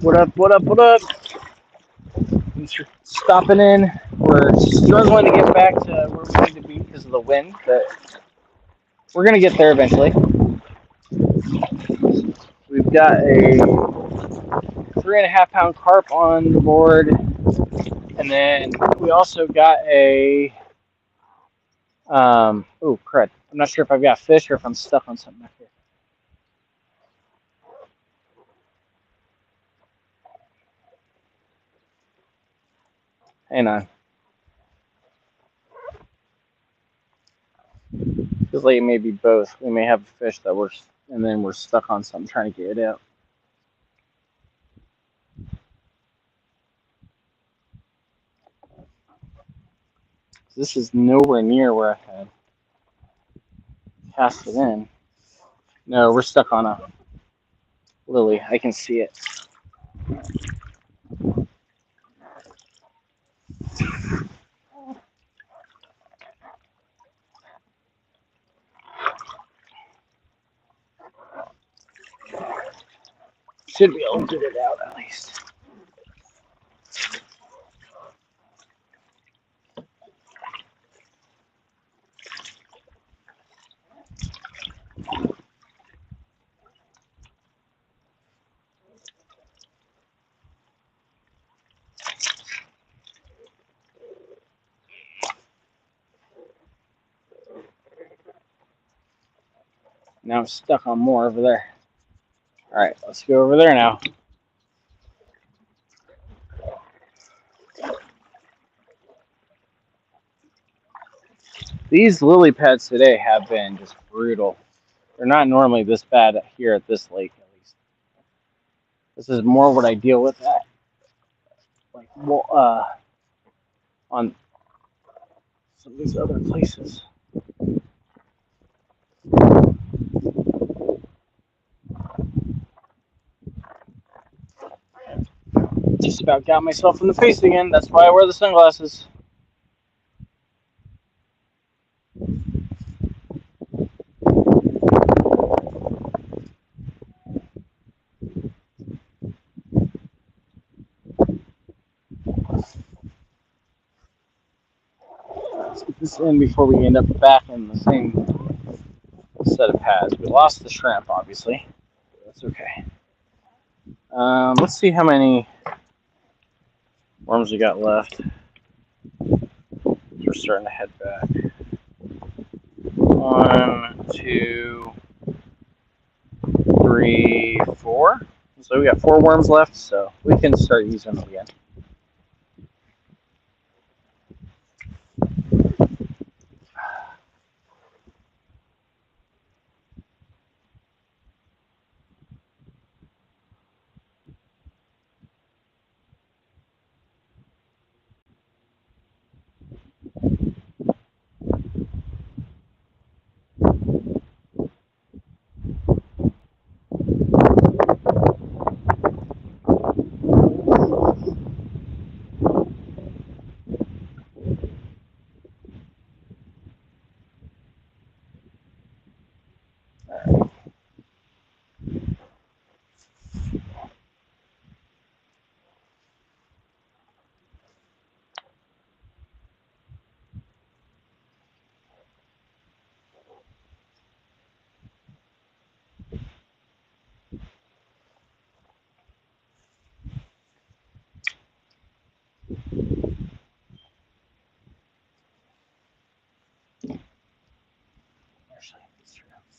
What up, what up, what up? Thanks for stopping in. We're struggling to get back to where we need to be. because of the wind, but we're gonna get there eventually. We've got a 3.5 pound carp on the board, and then we also got a oh crud! I'm not sure if I've got fish or if I'm stuck on something back here. Hang on. Feels like it may be both. We may have a fish that works, and then we're stuck on something trying to get it out. This is nowhere near where I had cast it in. No, we're stuck on a lily. I can see it. Should be able to get it out at least. Now I'm stuck on more over there. All right, let's go over there now. These lily pads today have been just brutal. They're not normally this bad here at this lake, at least. This is more what I deal with at, like, on some of these other places. Just about got myself in the face again. That's why I wear the sunglasses. Let's get this in before we end up back in the same set of pads. We lost the shrimp, obviously. That's okay. Let's see how many worms we got left. We're starting to head back. 1, 2, 3, 4. So we got 4 worms left, so we can start using them again.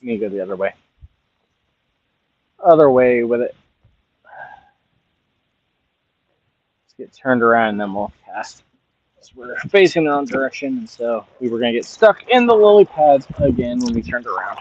You need to go the other way. Other way with it. Let's get turned around and then we'll cast. So we're facing the wrong direction, and so we were going to get stuck in the lily pads again when we turned around.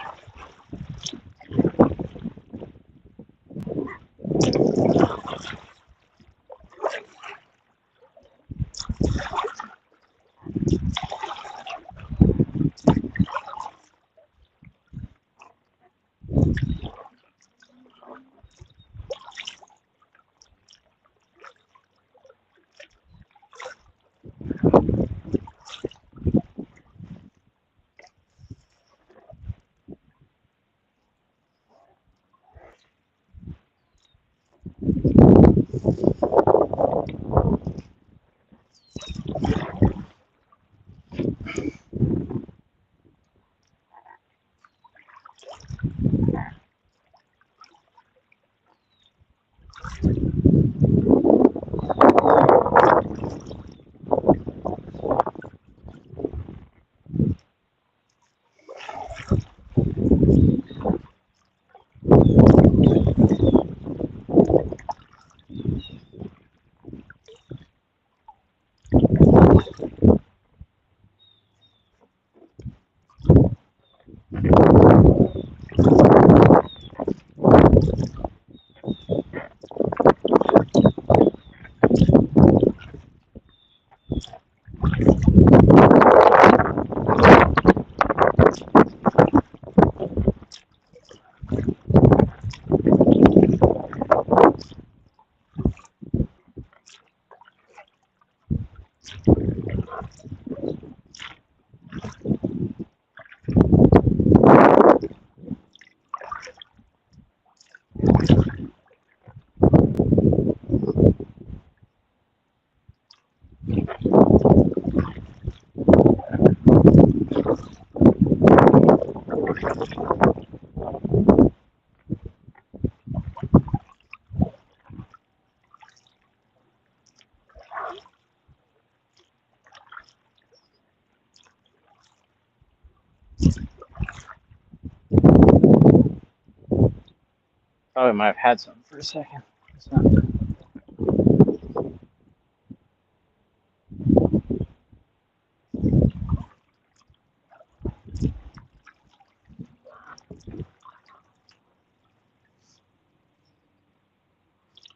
Probably might have had some for a second.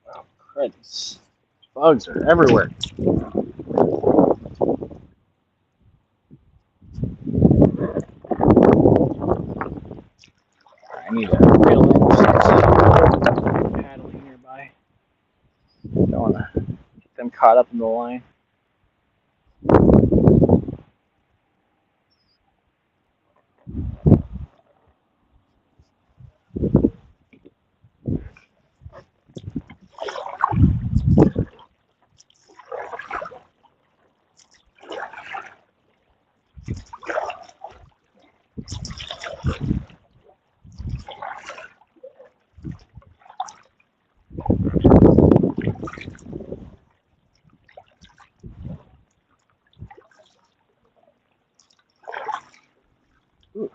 Oh, crud. These bugs are everywhere. I need to reel in paddling nearby. Don't want to get them caught up in the line. Ooh,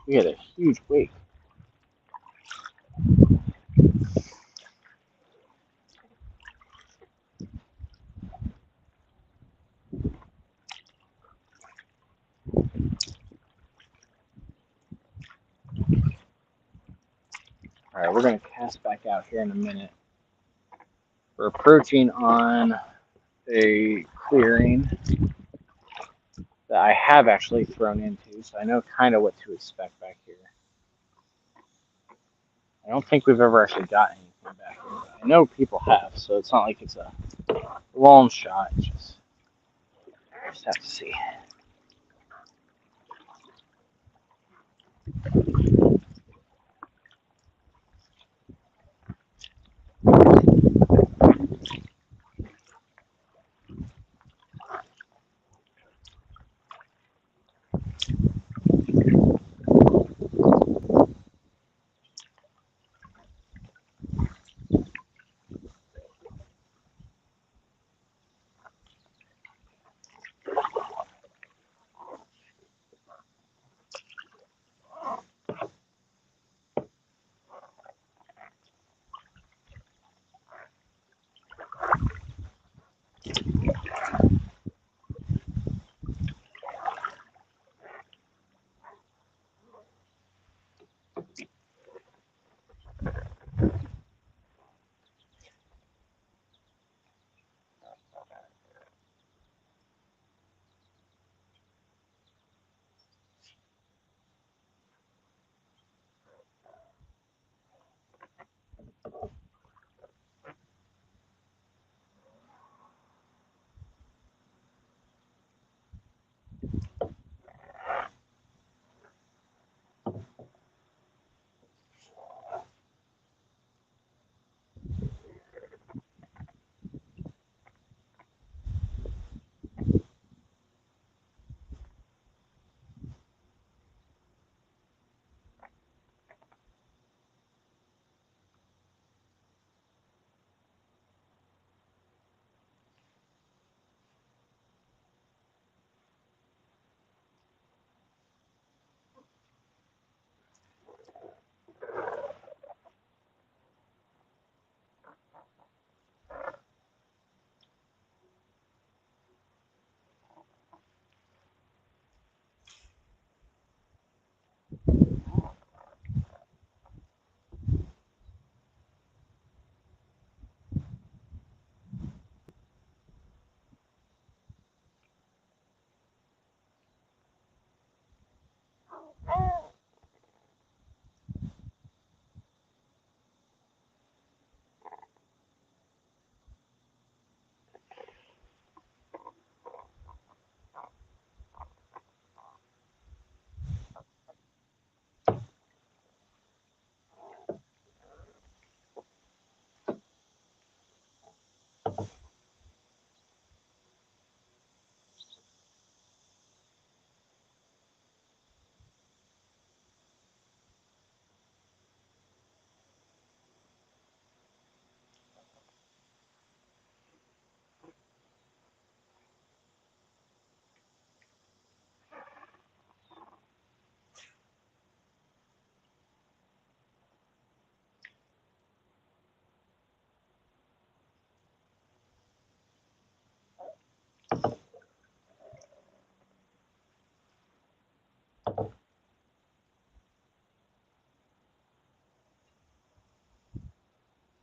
we had a huge wake. All right, we're going to cast back out here in a minute. We're approaching on a clearing that I have actually thrown into, so I know kind of what to expect back here. I don't think we've ever actually got anything back here. I know people have, so it's not like it's a long shot. It's just have to see.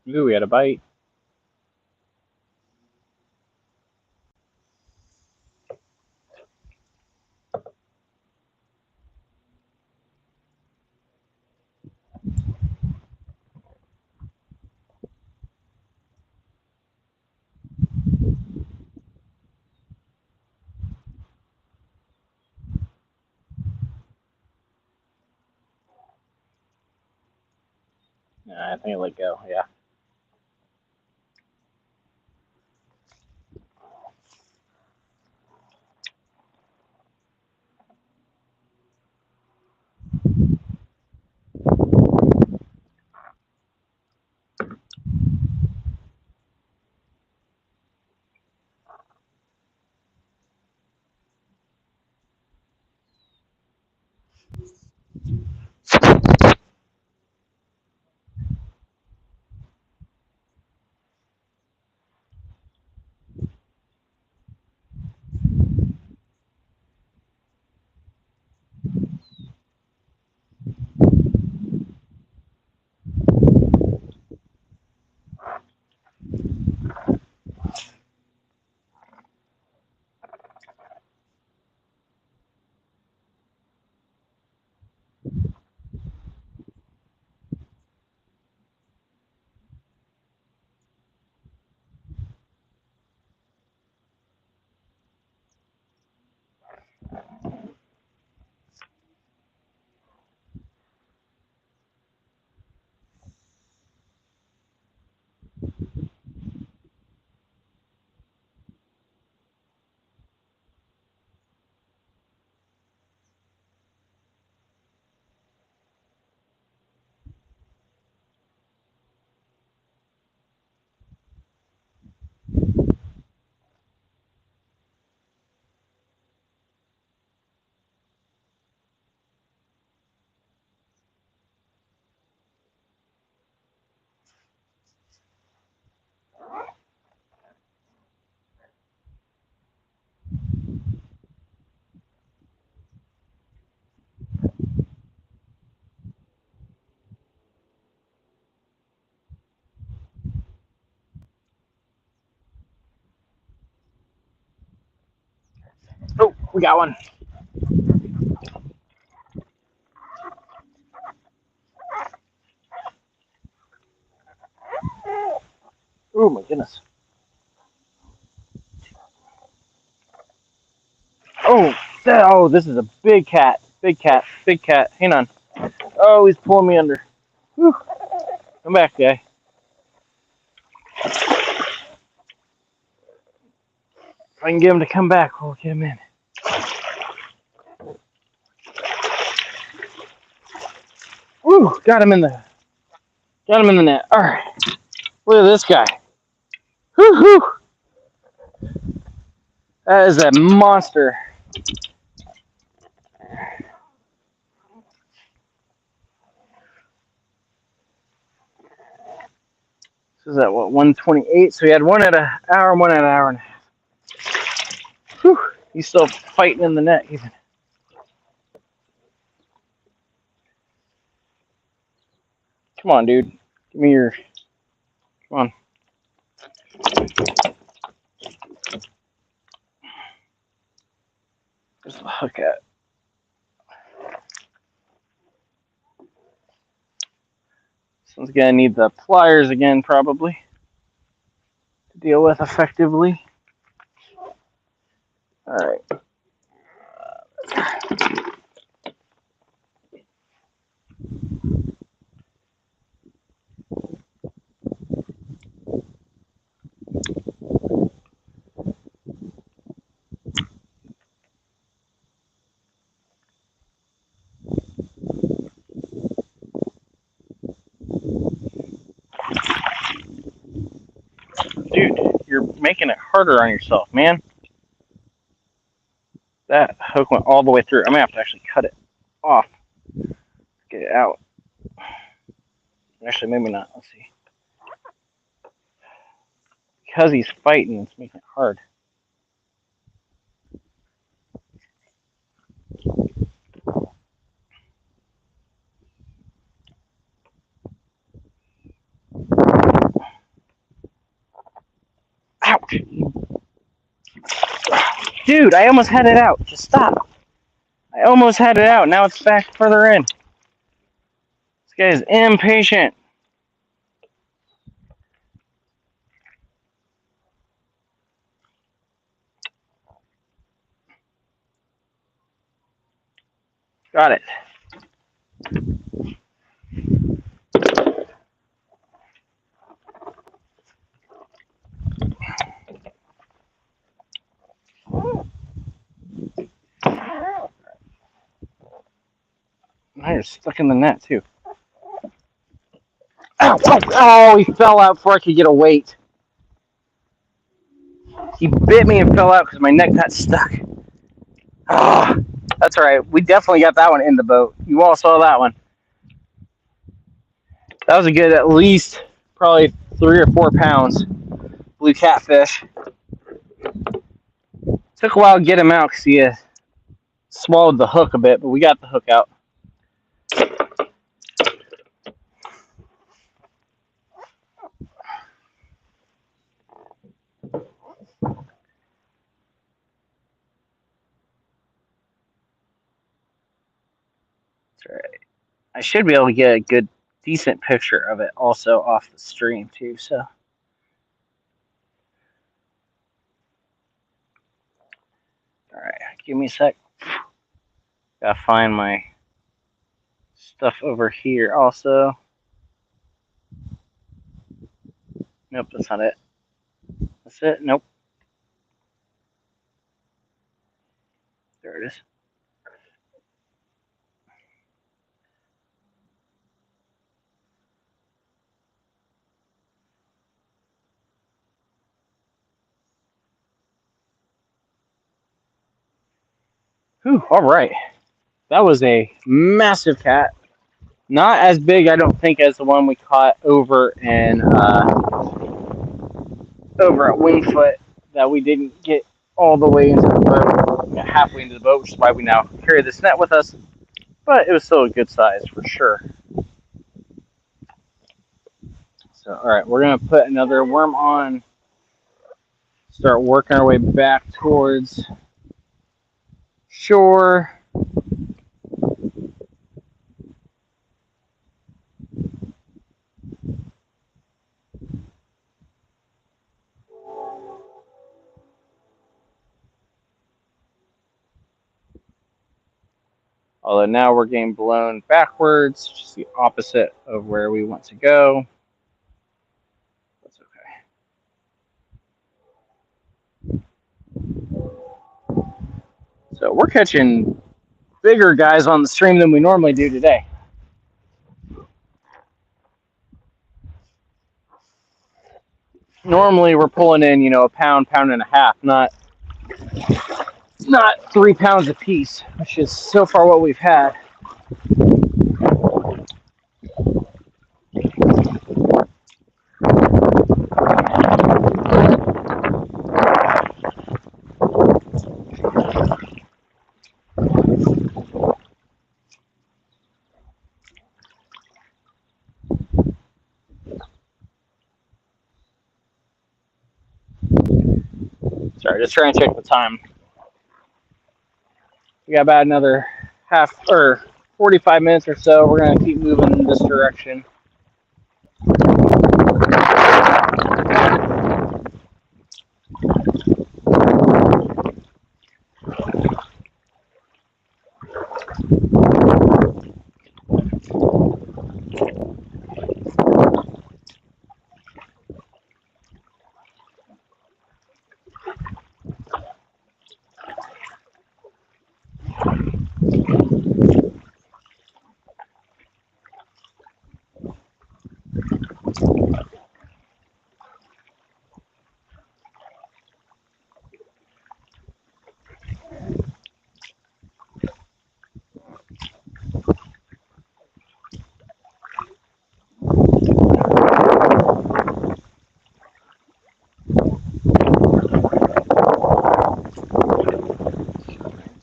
Ooh, we had a bite. I think I let go, yeah. Oh, we got one. Oh my goodness. Oh, this is a big cat. Big cat. Big cat. Hang on. Oh, he's pulling me under. Whew. Come back, guy. If I can get him to come back, we'll get him in. Woo! Got him in the net. All right. Look at this guy. Whoo hoo! That is a monster. This is at what, 128? So we had one at an hour and one at an hour and a half. Whew. He's still fighting in the net even. Come on, dude. Give me your. Come on. There's the hook at. This one's gonna need the pliers again, probably, to deal with effectively. All right. Dude, you're making it harder on yourself, man. That hook went all the way through. I'm gonna have to actually cut it off. Get it out. Actually, maybe not. Let's see. Because he's fighting, it's making it hard. Dude, I almost had it out. Just stop. I almost had it out. Now it's back further in. This guy is impatient. Got it. Now you're stuck in the net, too. Ow, ow, oh, he fell out before I could get a weight. He bit me and fell out because my neck got stuck. Oh, that's all right. We definitely got that one in the boat. You all saw that one. That was a good, at least, probably 3 or 4 pounds. Blue catfish. Took a while to get him out because he swallowed the hook a bit, but we got the hook out. That's right. I should be able to get a good, decent picture of it also off the stream too. So, all right, give me a sec. Gotta find my stuff over here also. Nope, that's not it. That's it. Nope. There it is. Whew, all right. That was a massive cat. Not as big, I don't think, as the one we caught over at Wingfoot that we didn't get all the way into the boat. We got halfway into the boat, which is why we now carry this net with us. But it was still a good size for sure. So, all right, we're gonna put another worm on. Start working our way back towards shore. Although now we're getting blown backwards, just the opposite of where we want to go. That's okay. So we're catching bigger guys on the stream than we normally do today. Normally we're pulling in, a pound and a half, not 3 pounds a piece, which is so far what we've had. Sorry, just trying to check the time. We got about another 45 minutes or so. We're going to keep moving in this direction.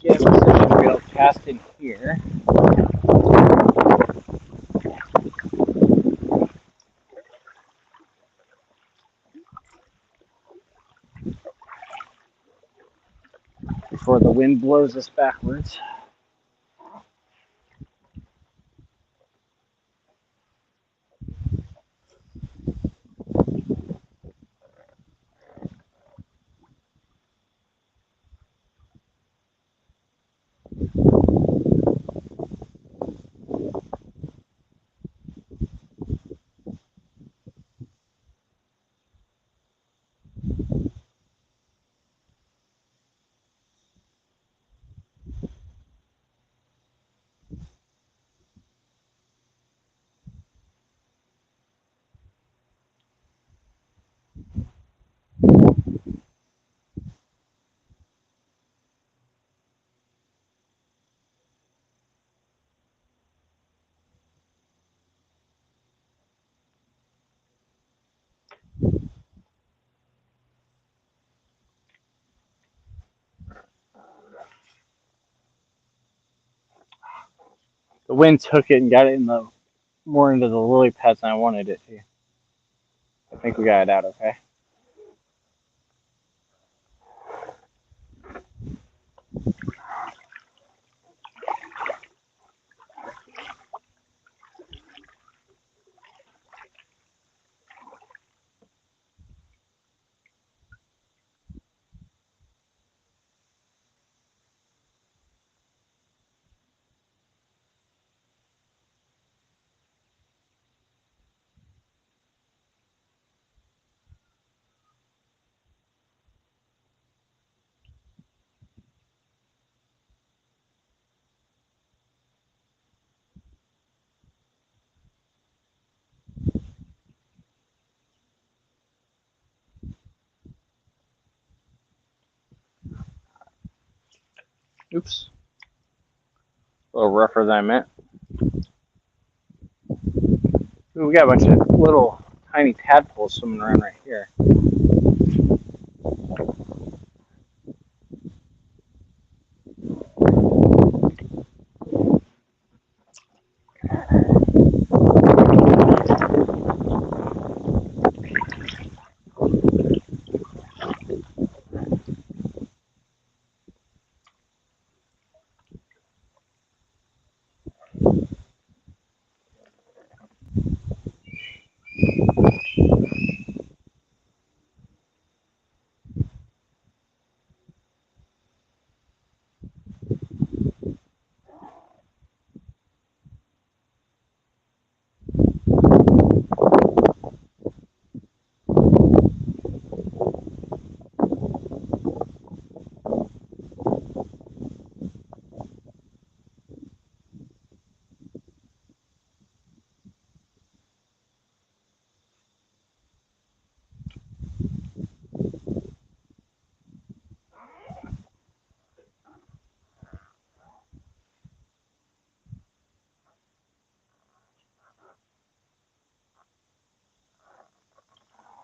Get a position to be able to cast in here. wind blows us backwards. The wind took it and got it in the more into the lily pads than I wanted it to. I think we got it out okay. Oops. A little rougher than I meant. Ooh, we got a bunch of little tiny tadpoles swimming around right here.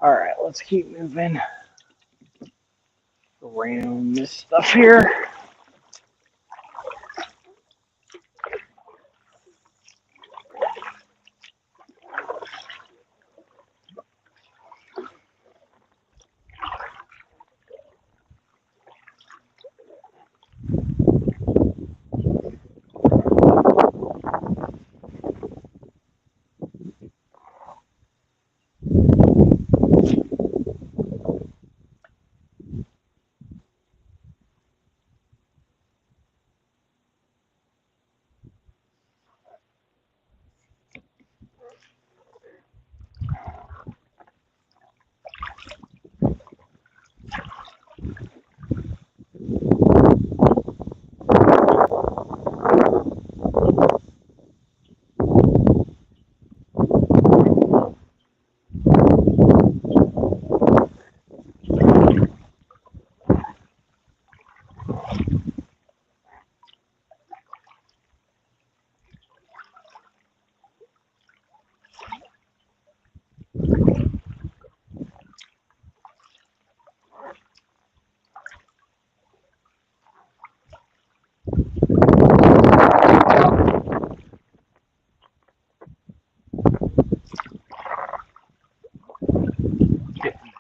Alright, let's keep moving around this stuff here.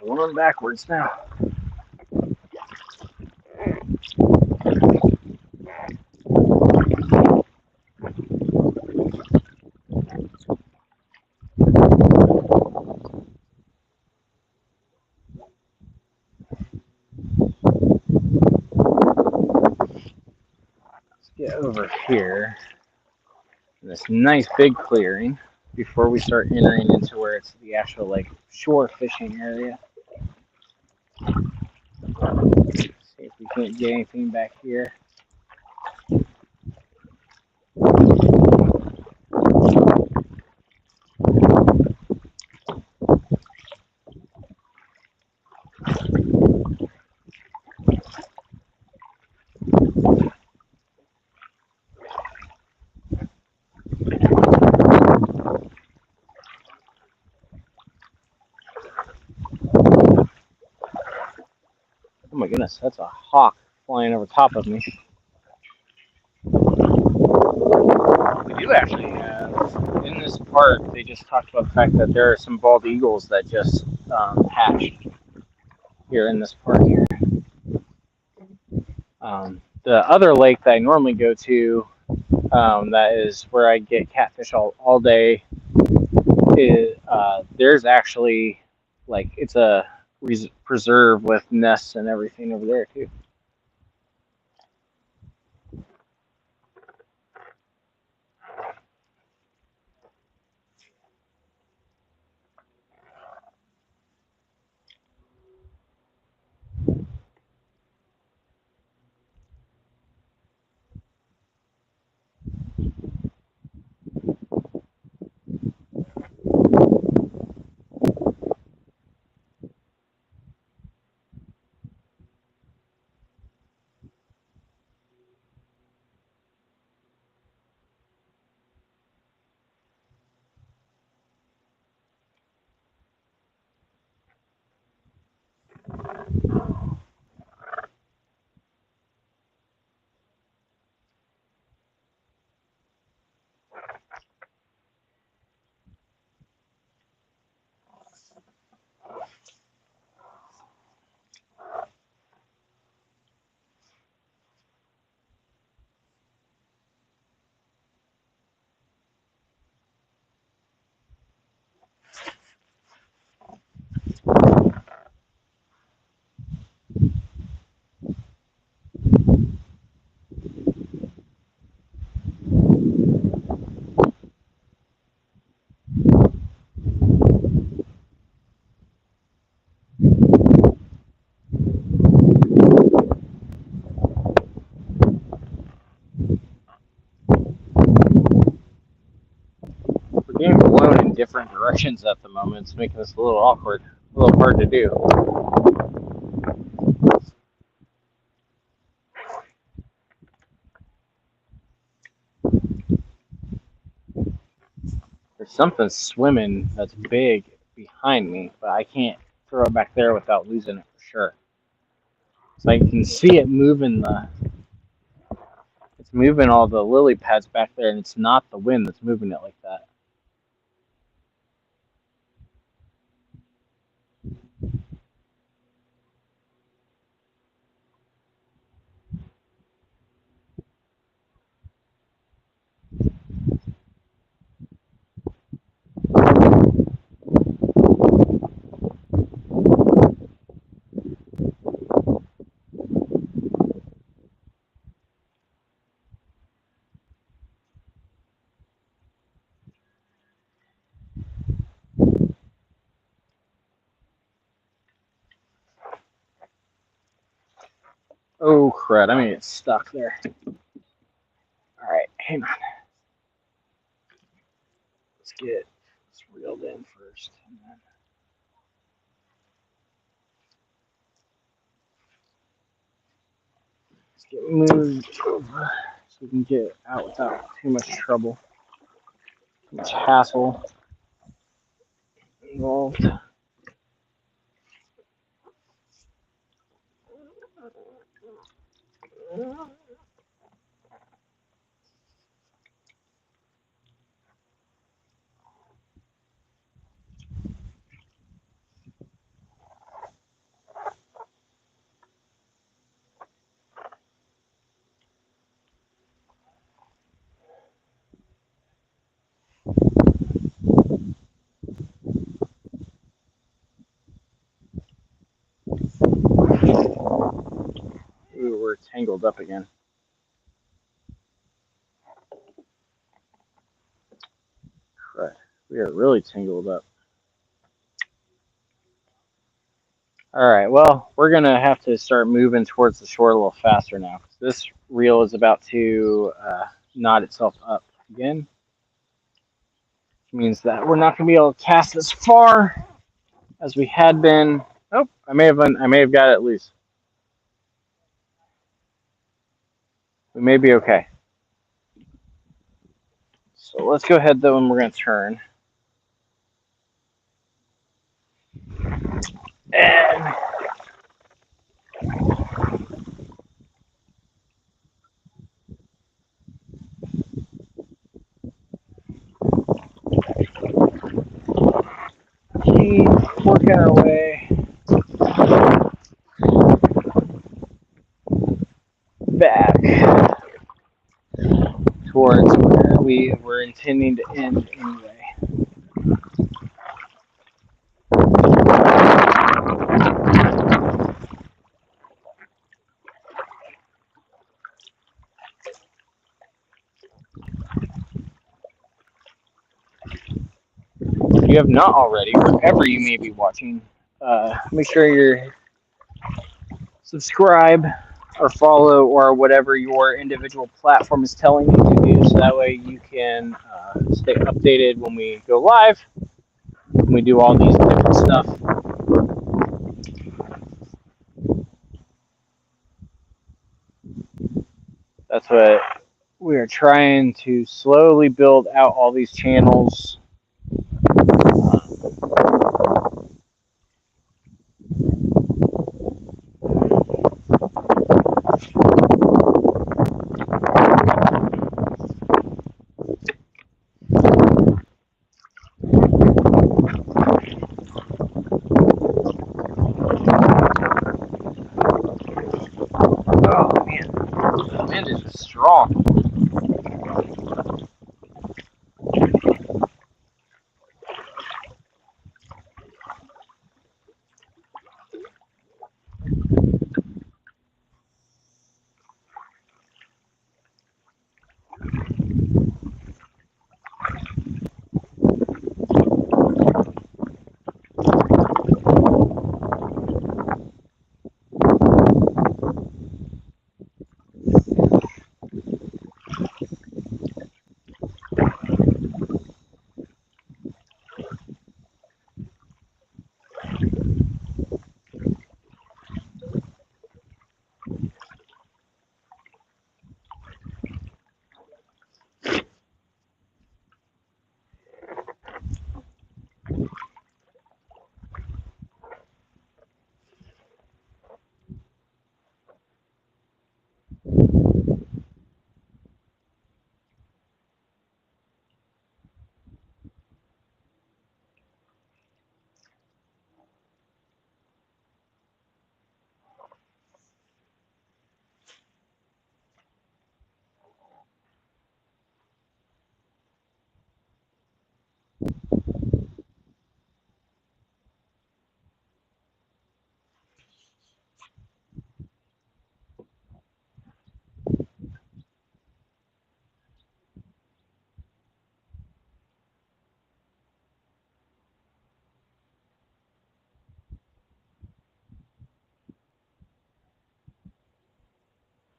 Going backwards now. over here in this nice big clearing before we start entering into where it's the actual like shore fishing area. See if we can't get anything back here. Oh my goodness, that's a hawk flying over top of me. We do actually have, in this park, they just talked about the fact that there are some bald eagles that just hatched here in this park here. The other lake that I normally go to, that is where I get catfish all day, is there's actually, like, it's a preserve with nests and everything over there too. We're getting blown in different directions at the moment. It's making this a little awkward, a little hard to do. There's something swimming that's big behind me, but I can't throw it back there without losing it for sure. So I can see it moving it's moving all the lily pads back there, and it's not the wind that's moving it like that. Oh crud! I'm gonna get stuck there. All right, hang on. Let's get this reeled in first. And then let's get moved over so we can get out without too much trouble, too much hassle involved. Ooh, we're tangled up again. We are really tangled up. All right, well, we're going to have to start moving towards the shore a little faster now. This reel is about to knot itself up again, which means that we're not going to be able to cast as far as we had been. Oh, I may have got it loose. We may be okay. So let's go ahead though, and we're going to turn. And keep working our way back towards where we were intending to end anyway. If you have not already, wherever you may be watching, make sure you're subscribe or follow or whatever your individual platform is telling you to do, so that way you can stay updated when we go live, when we do all these different stuff. That's what we are trying to slowly build out, all these channels. Oh man, the wind is just strong.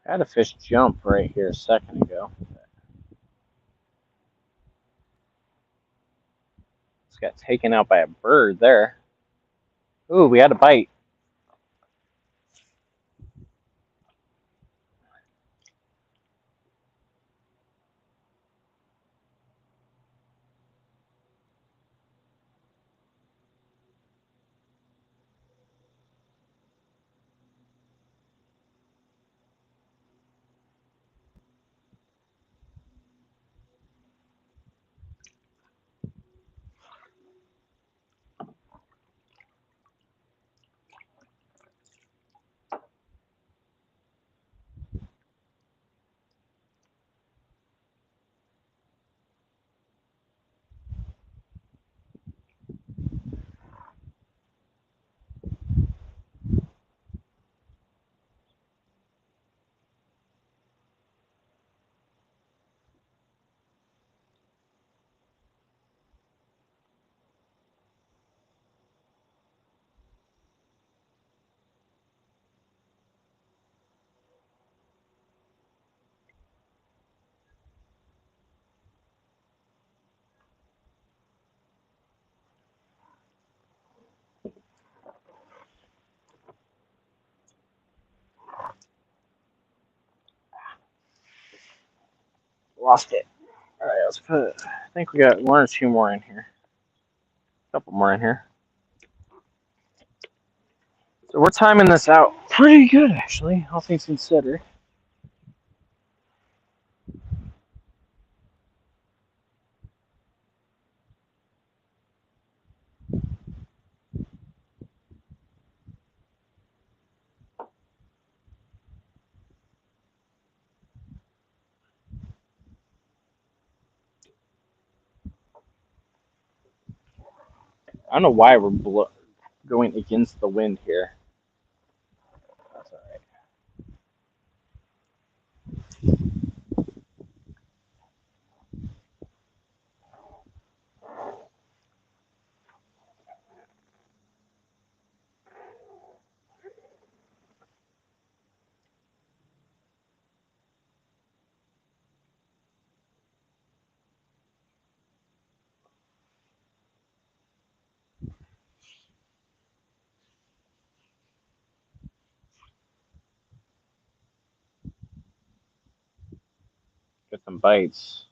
I had a fish jump right here a second ago. Just got taken out by a bird there. Ooh, we had a bite. lost it. All right, let's put. I think we got one or two more in here. A couple more in here. So we're timing this out pretty good, actually, all things considered. I don't know why we're going against the wind here. That's all right. Get some bites.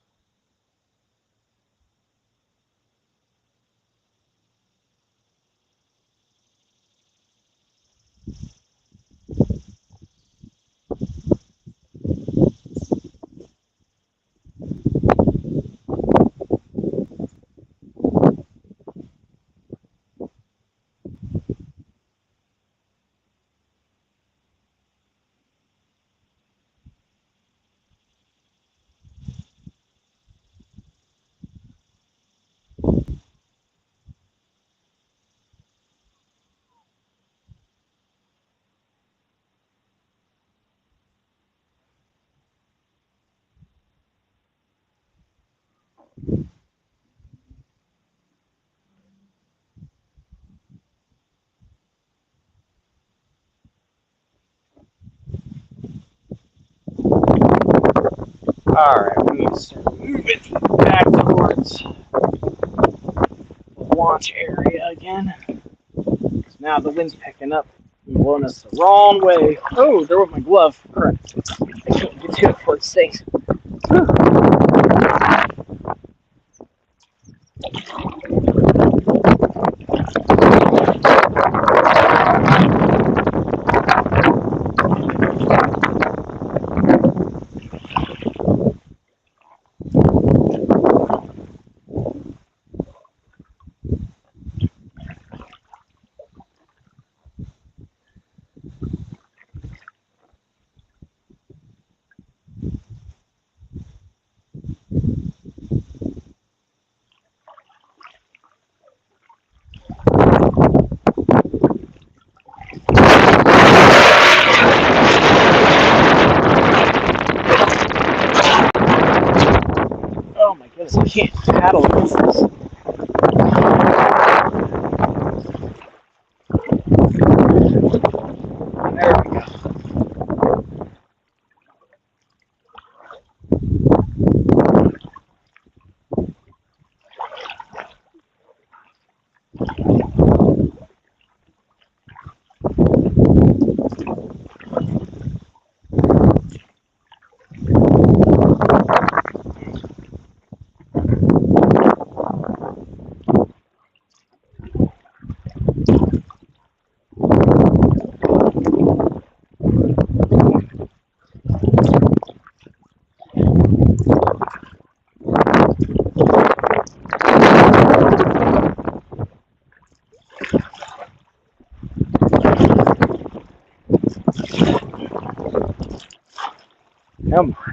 All right, we need to start moving back towards the launch area again. Because now the wind's picking up and blowing us the wrong way. Oh, there went my glove. Correct. I can't get to it before it sinks. Oh my goodness, I can't paddle against this. There we go. Come on.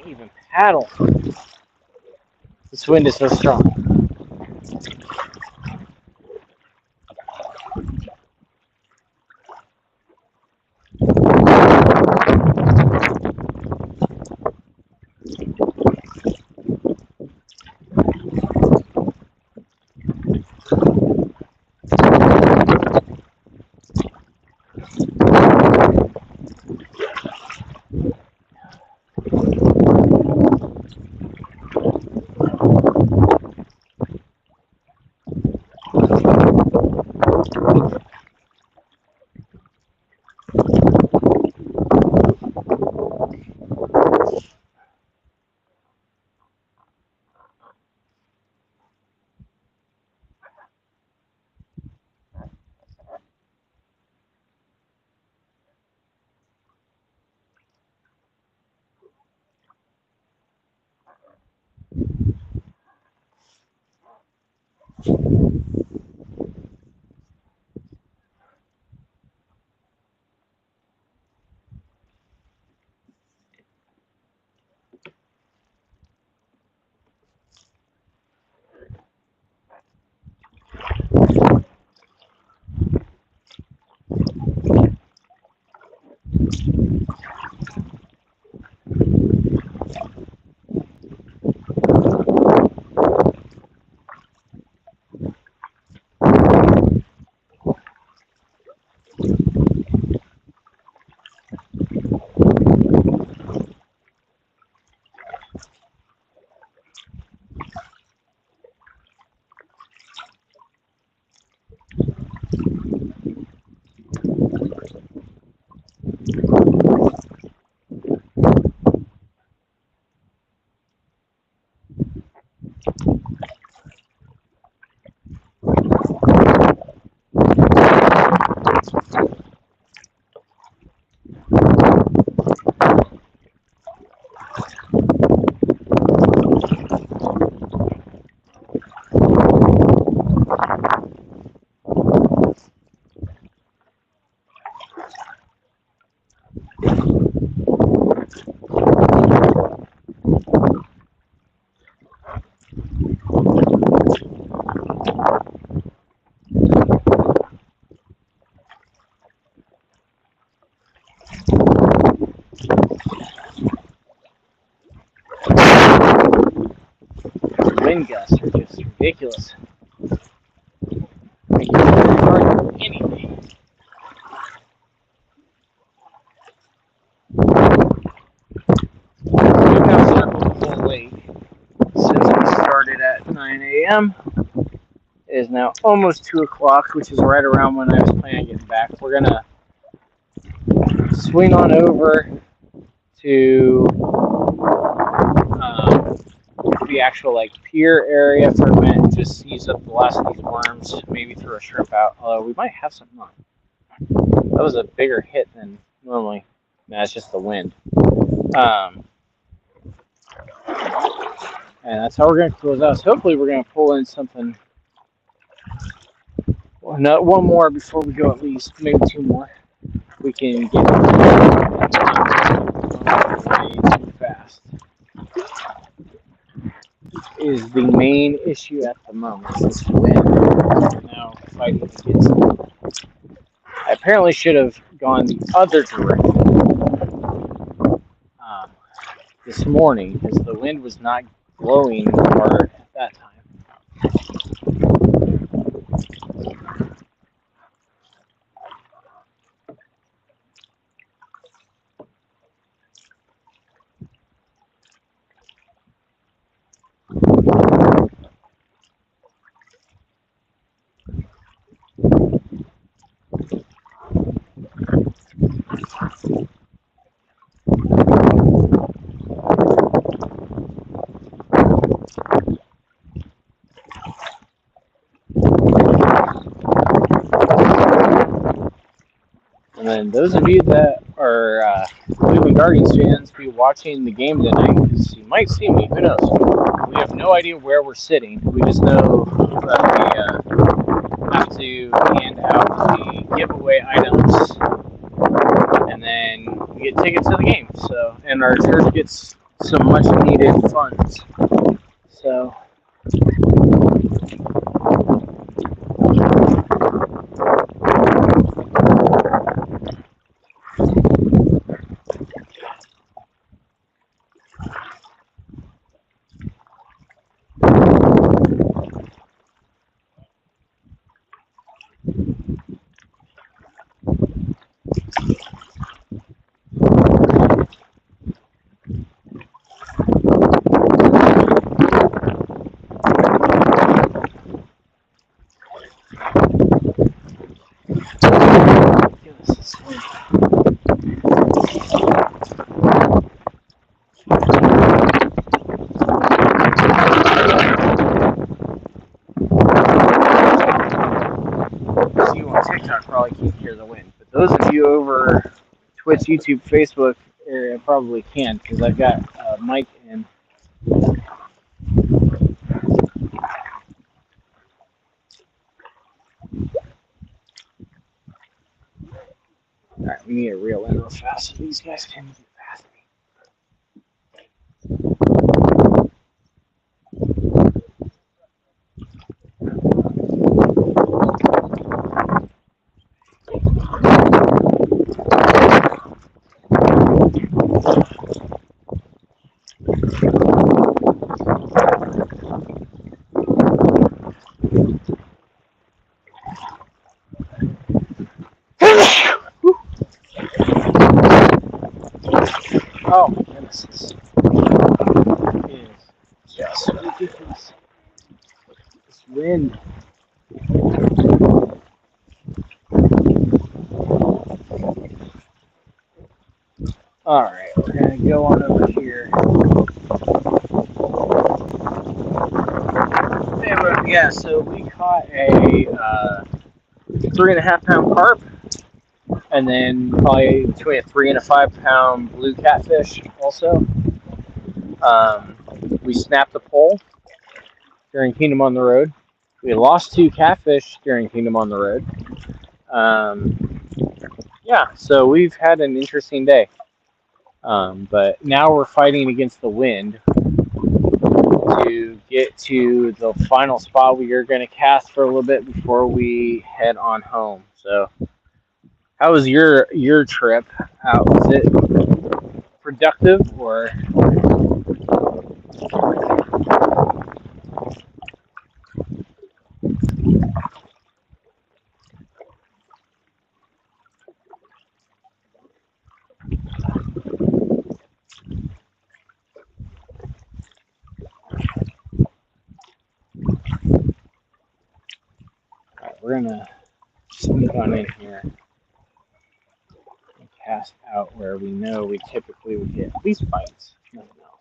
can't even paddle. This wind is so strong. Wind gusts are just ridiculous. Make it very hard to do anything. We've now circled the whole lake since we started at 9 a.m. It is now almost 2 o'clock, which is right around when I was planning on getting back. We're going to swing on over to the actual like pier area for a minute, just use up the last of these worms, maybe throw a shrimp out, although we might have something on. That was a bigger hit than normally. Nah, it's just the wind. And that's how we're going to close out. So hopefully we're going to pull in something. Well, no, one more before we go, at least. Maybe two more. We can get way too fast. Is the main issue at the moment. This wind. Now fighting against it. I apparently should have gone the other direction this morning because the wind was not blowing hard at that time. And then those of you that are Cleveland Guardians fans, be watching the game tonight because you might see me. Who knows? We have no idea where we're sitting. We just know that we have to hand out the giveaway items, and then we get tickets to the game. So, and our church gets some much needed funds. So you on TikTok probably can't hear the wind, but those of you over Twitch, YouTube, Facebook area probably can because I've got a mic in. All right, we need to reel in real fast so these guys can get past me. Oh my goodness, this is just ridiculous. This wind. All right, we're gonna go on over here. Yeah, so we caught a 3.5 pound carp, and then probably between a 3 and a 5 pound blue catfish. Also, we snapped the pole during Kingdom on the Road. We lost 2 catfish during Kingdom on the Road. Yeah, so we've had an interesting day. But now we're fighting against the wind to get to the final spot we are going to cast for a little bit before we head on home. So, how was your trip out? Was it productive or? All right, we're gonna sneak on in here and cast out where we know we typically would get at least bites, nothing else.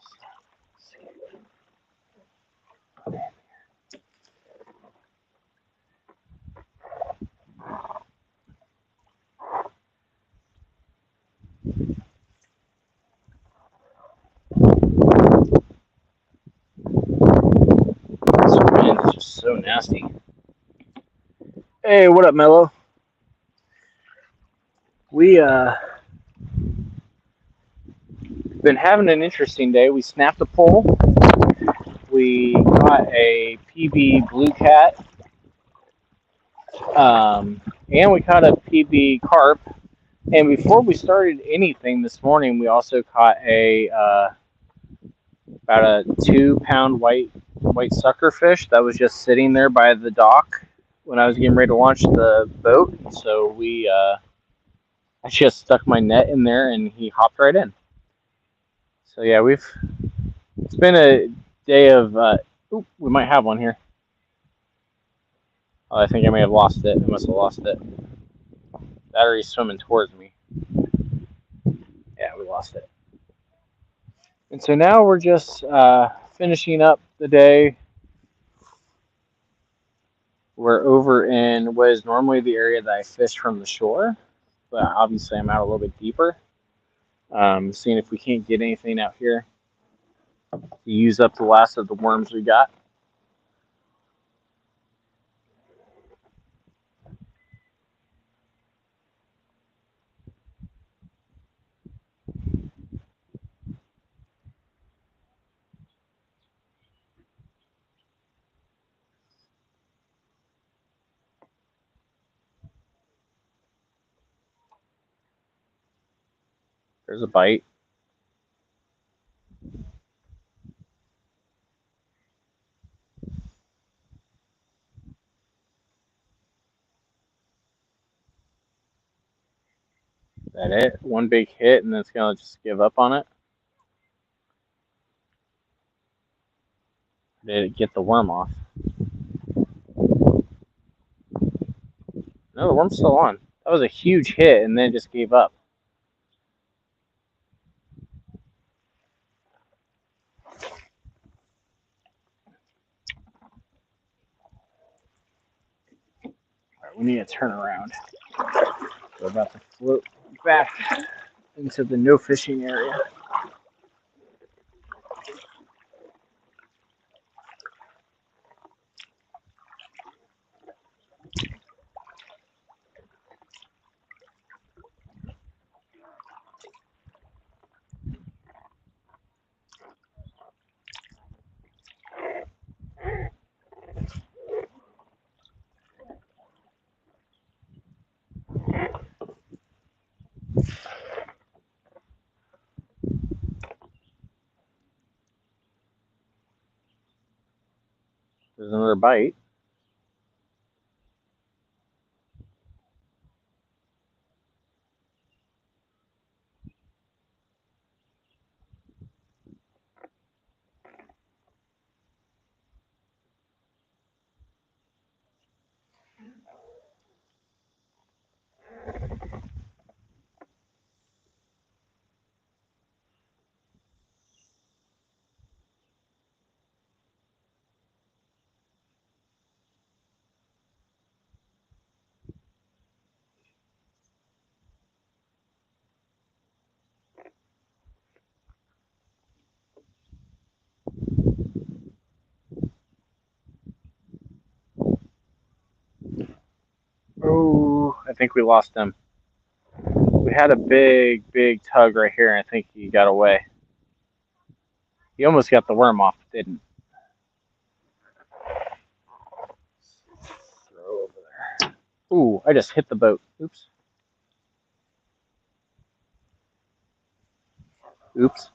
This wind is just so nasty. Hey, what up, Mello? We been having an interesting day. We snapped a pole. We caught a PB blue cat, and we caught a PB carp. And before we started anything this morning, we also caught a about a 2 pound white sucker fish that was just sitting there by the dock when I was getting ready to launch the boat. So I just stuck my net in there and he hopped right in. So yeah, it's been a day of. We might have one here. Oh, I think I may have lost it. I must have lost it. Battery's swimming towards me. Yeah, we lost it. And so now we're just finishing up the day. We're over in what is normally the area that I fish from the shore, but obviously I'm out a little bit deeper. Seeing if we can't get anything out here to use up the last of the worms we got. There's a bite. Is that it? One big hit and then it's going to just give up on it? Did it get the worm off? No, the worm's still on. That was a huge hit and then it just gave up. Alright, we need to turn around. We're about to float back into the no fishing area. There's another bite. Oh, I think we lost him. We had a big tug right here, and I think he got away. He almost got the worm off, but didn't. Throw over there. Ooh, I just hit the boat. Oops. Oops.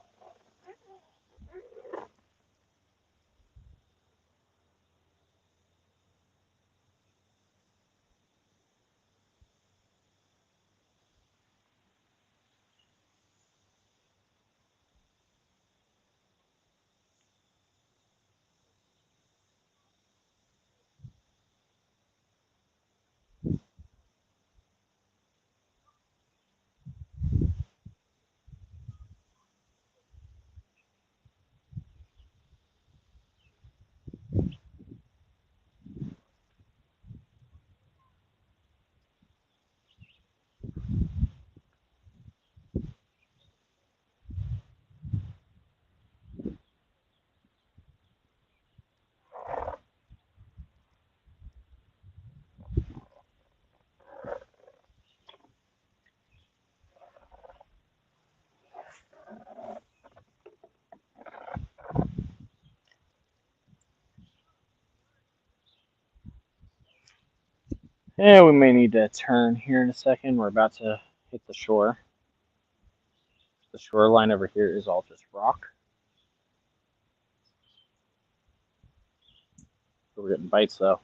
Yeah, we may need to turn here in a second. We're about to hit the shore. The shoreline over here is all just rock. We're getting bites though.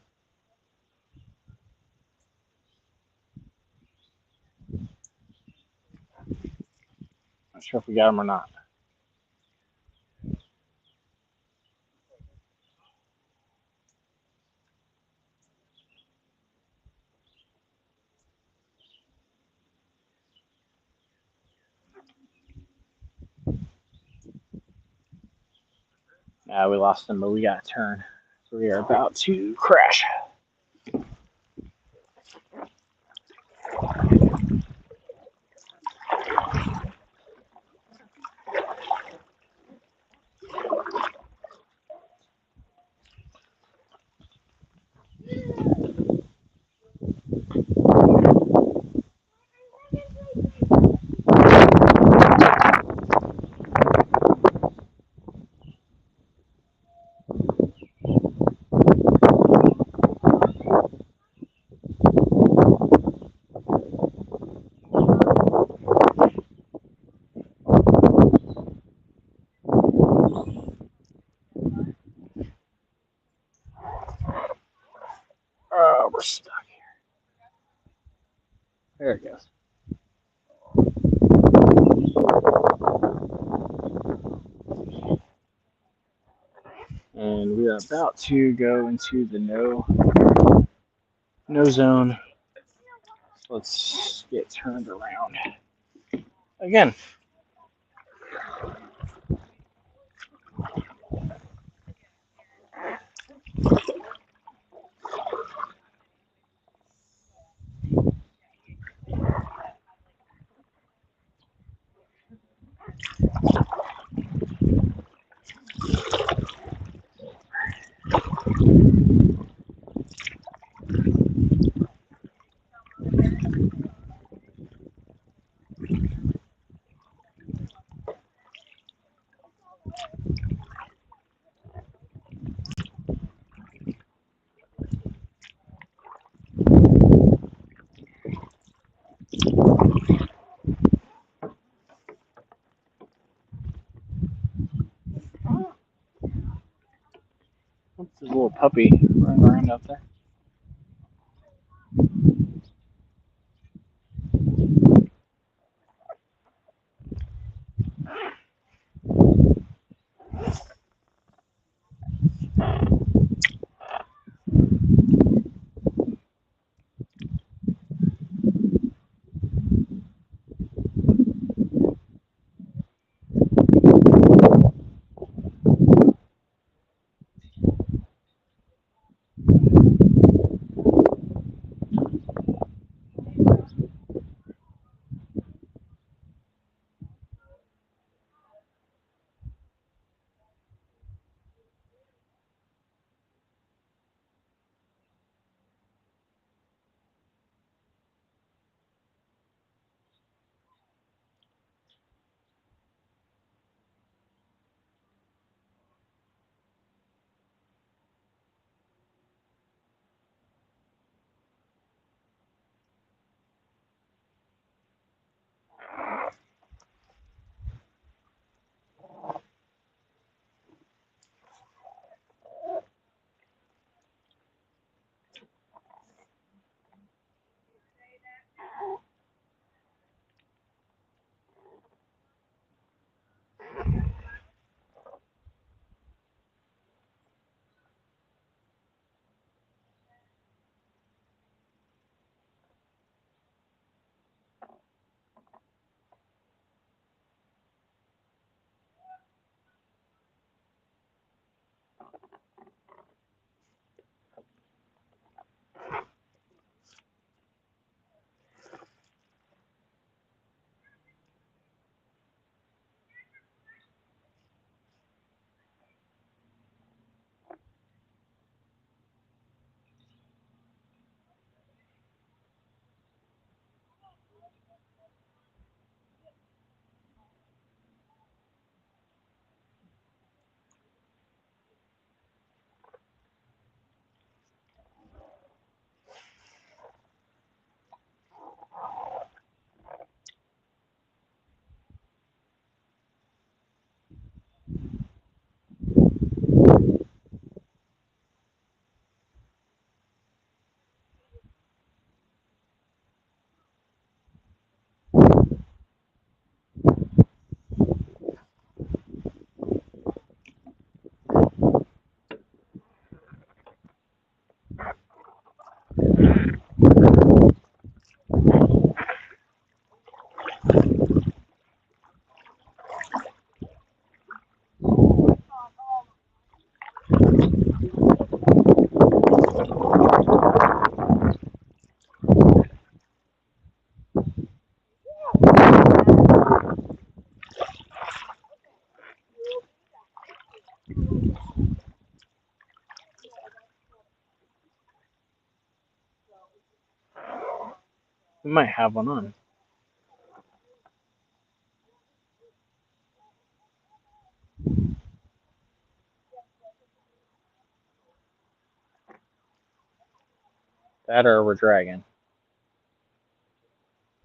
Not sure if we got them or not. We lost them, but we got to turn. So we are about to crash. we're stuck here. There it goes. And we are about to go into the no zone. Let's get turned around again. What's this little puppy running around out there? We might have one on. That or we're dragging.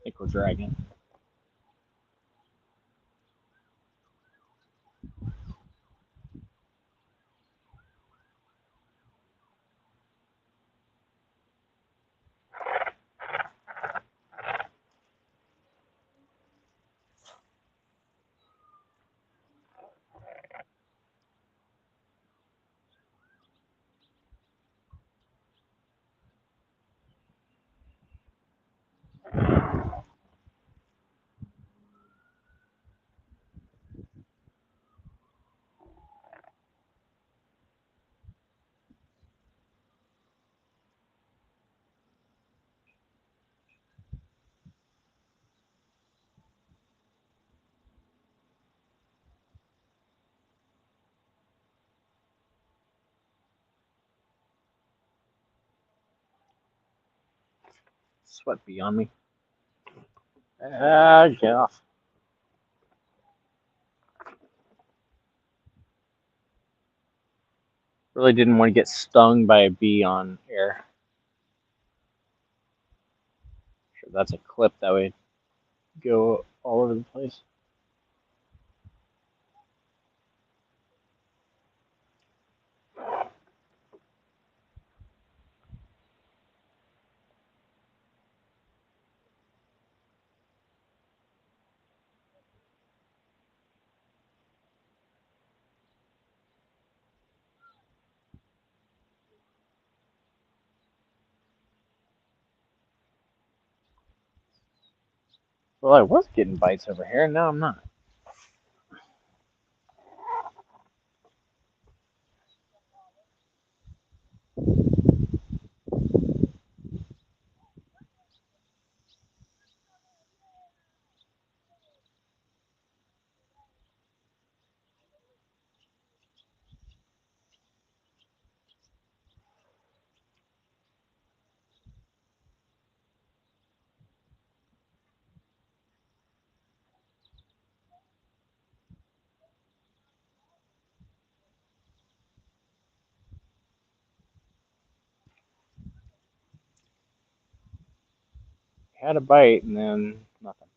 I think we're dragging. Sweat bee on me. Get off. Really didn't want to get stung by a bee on air. Sure, that's a clip that would go all over the place. Well, I was getting bites over here, and now I'm not. Had a bite, and then nothing.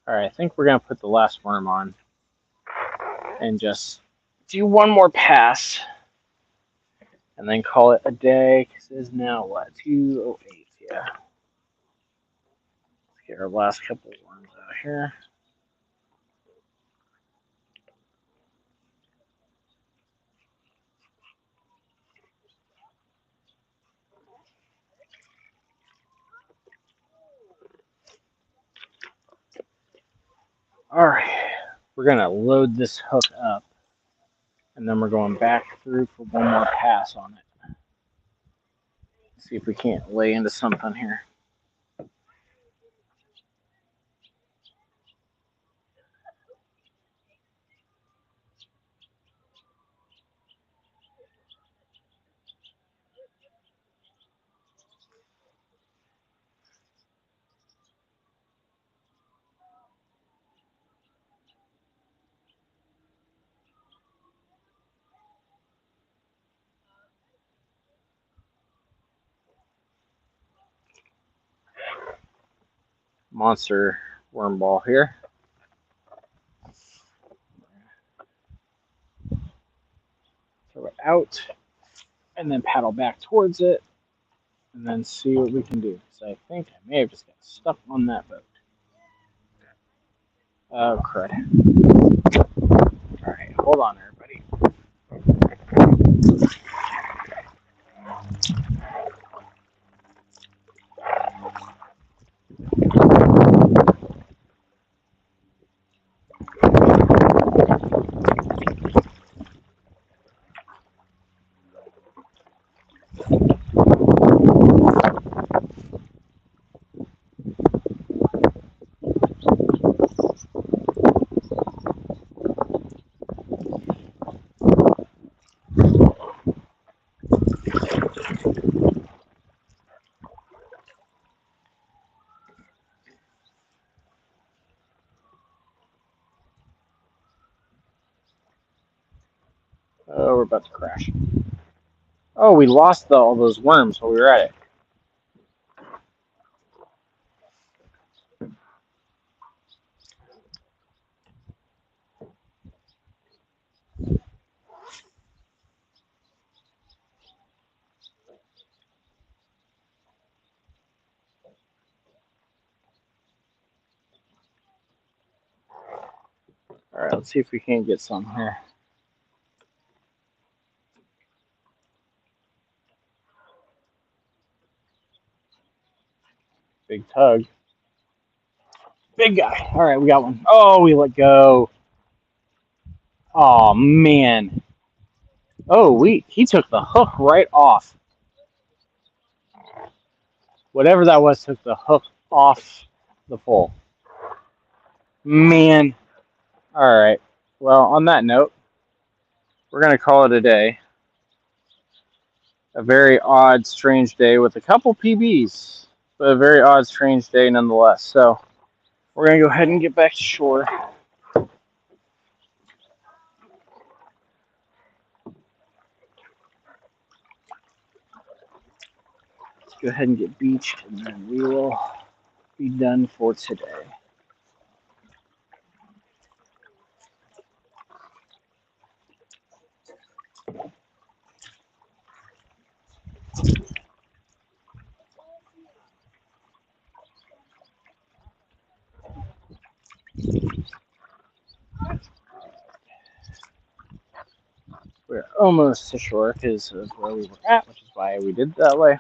All right, I think we're gonna put the last worm on and just do one more pass, and then call it a day. Cause it is now what 2:08. Yeah. Let's get our last couple of worms out here. All right, we're gonna load this hook up, and then we're going back through for one more pass on it. See if we can't lay into something here. Monster worm ball here. Throw it out, and then paddle back towards it, and then see what we can do. So I think I may have just got stuck on that boat. Oh, crud. Alright, hold on, everybody. Oh, we're about to crash. Oh, we lost all those worms while we were at it. Alright, let's see if we can't get some here. Big tug. Big guy. Alright, we got one. Oh, we let go. Oh, man. Oh, he took the hook right off. Whatever that was took the hook off the pole. Man. Alright. Well, on that note, we're going to call it a day. A very odd, strange day with a couple PBs, but a very odd, strange day nonetheless. So we're going to go ahead and get back to shore. Let's go ahead and get beached, and then we will be done for today. We're almost to shore because of where we were at, which is why we did that way. I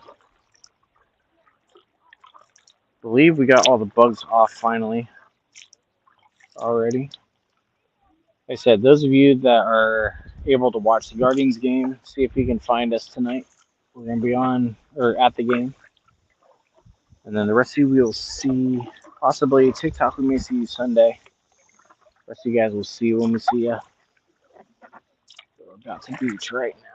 believe we got all the bugs off finally already. Like I said, those of you that are able to watch the Guardians game, see if you can find us tonight. We're going to be on, or at the game. And then the rest of you will see, possibly TikTok, we may see you Sunday. The rest of you guys will see when we see you. We're about to beach right now.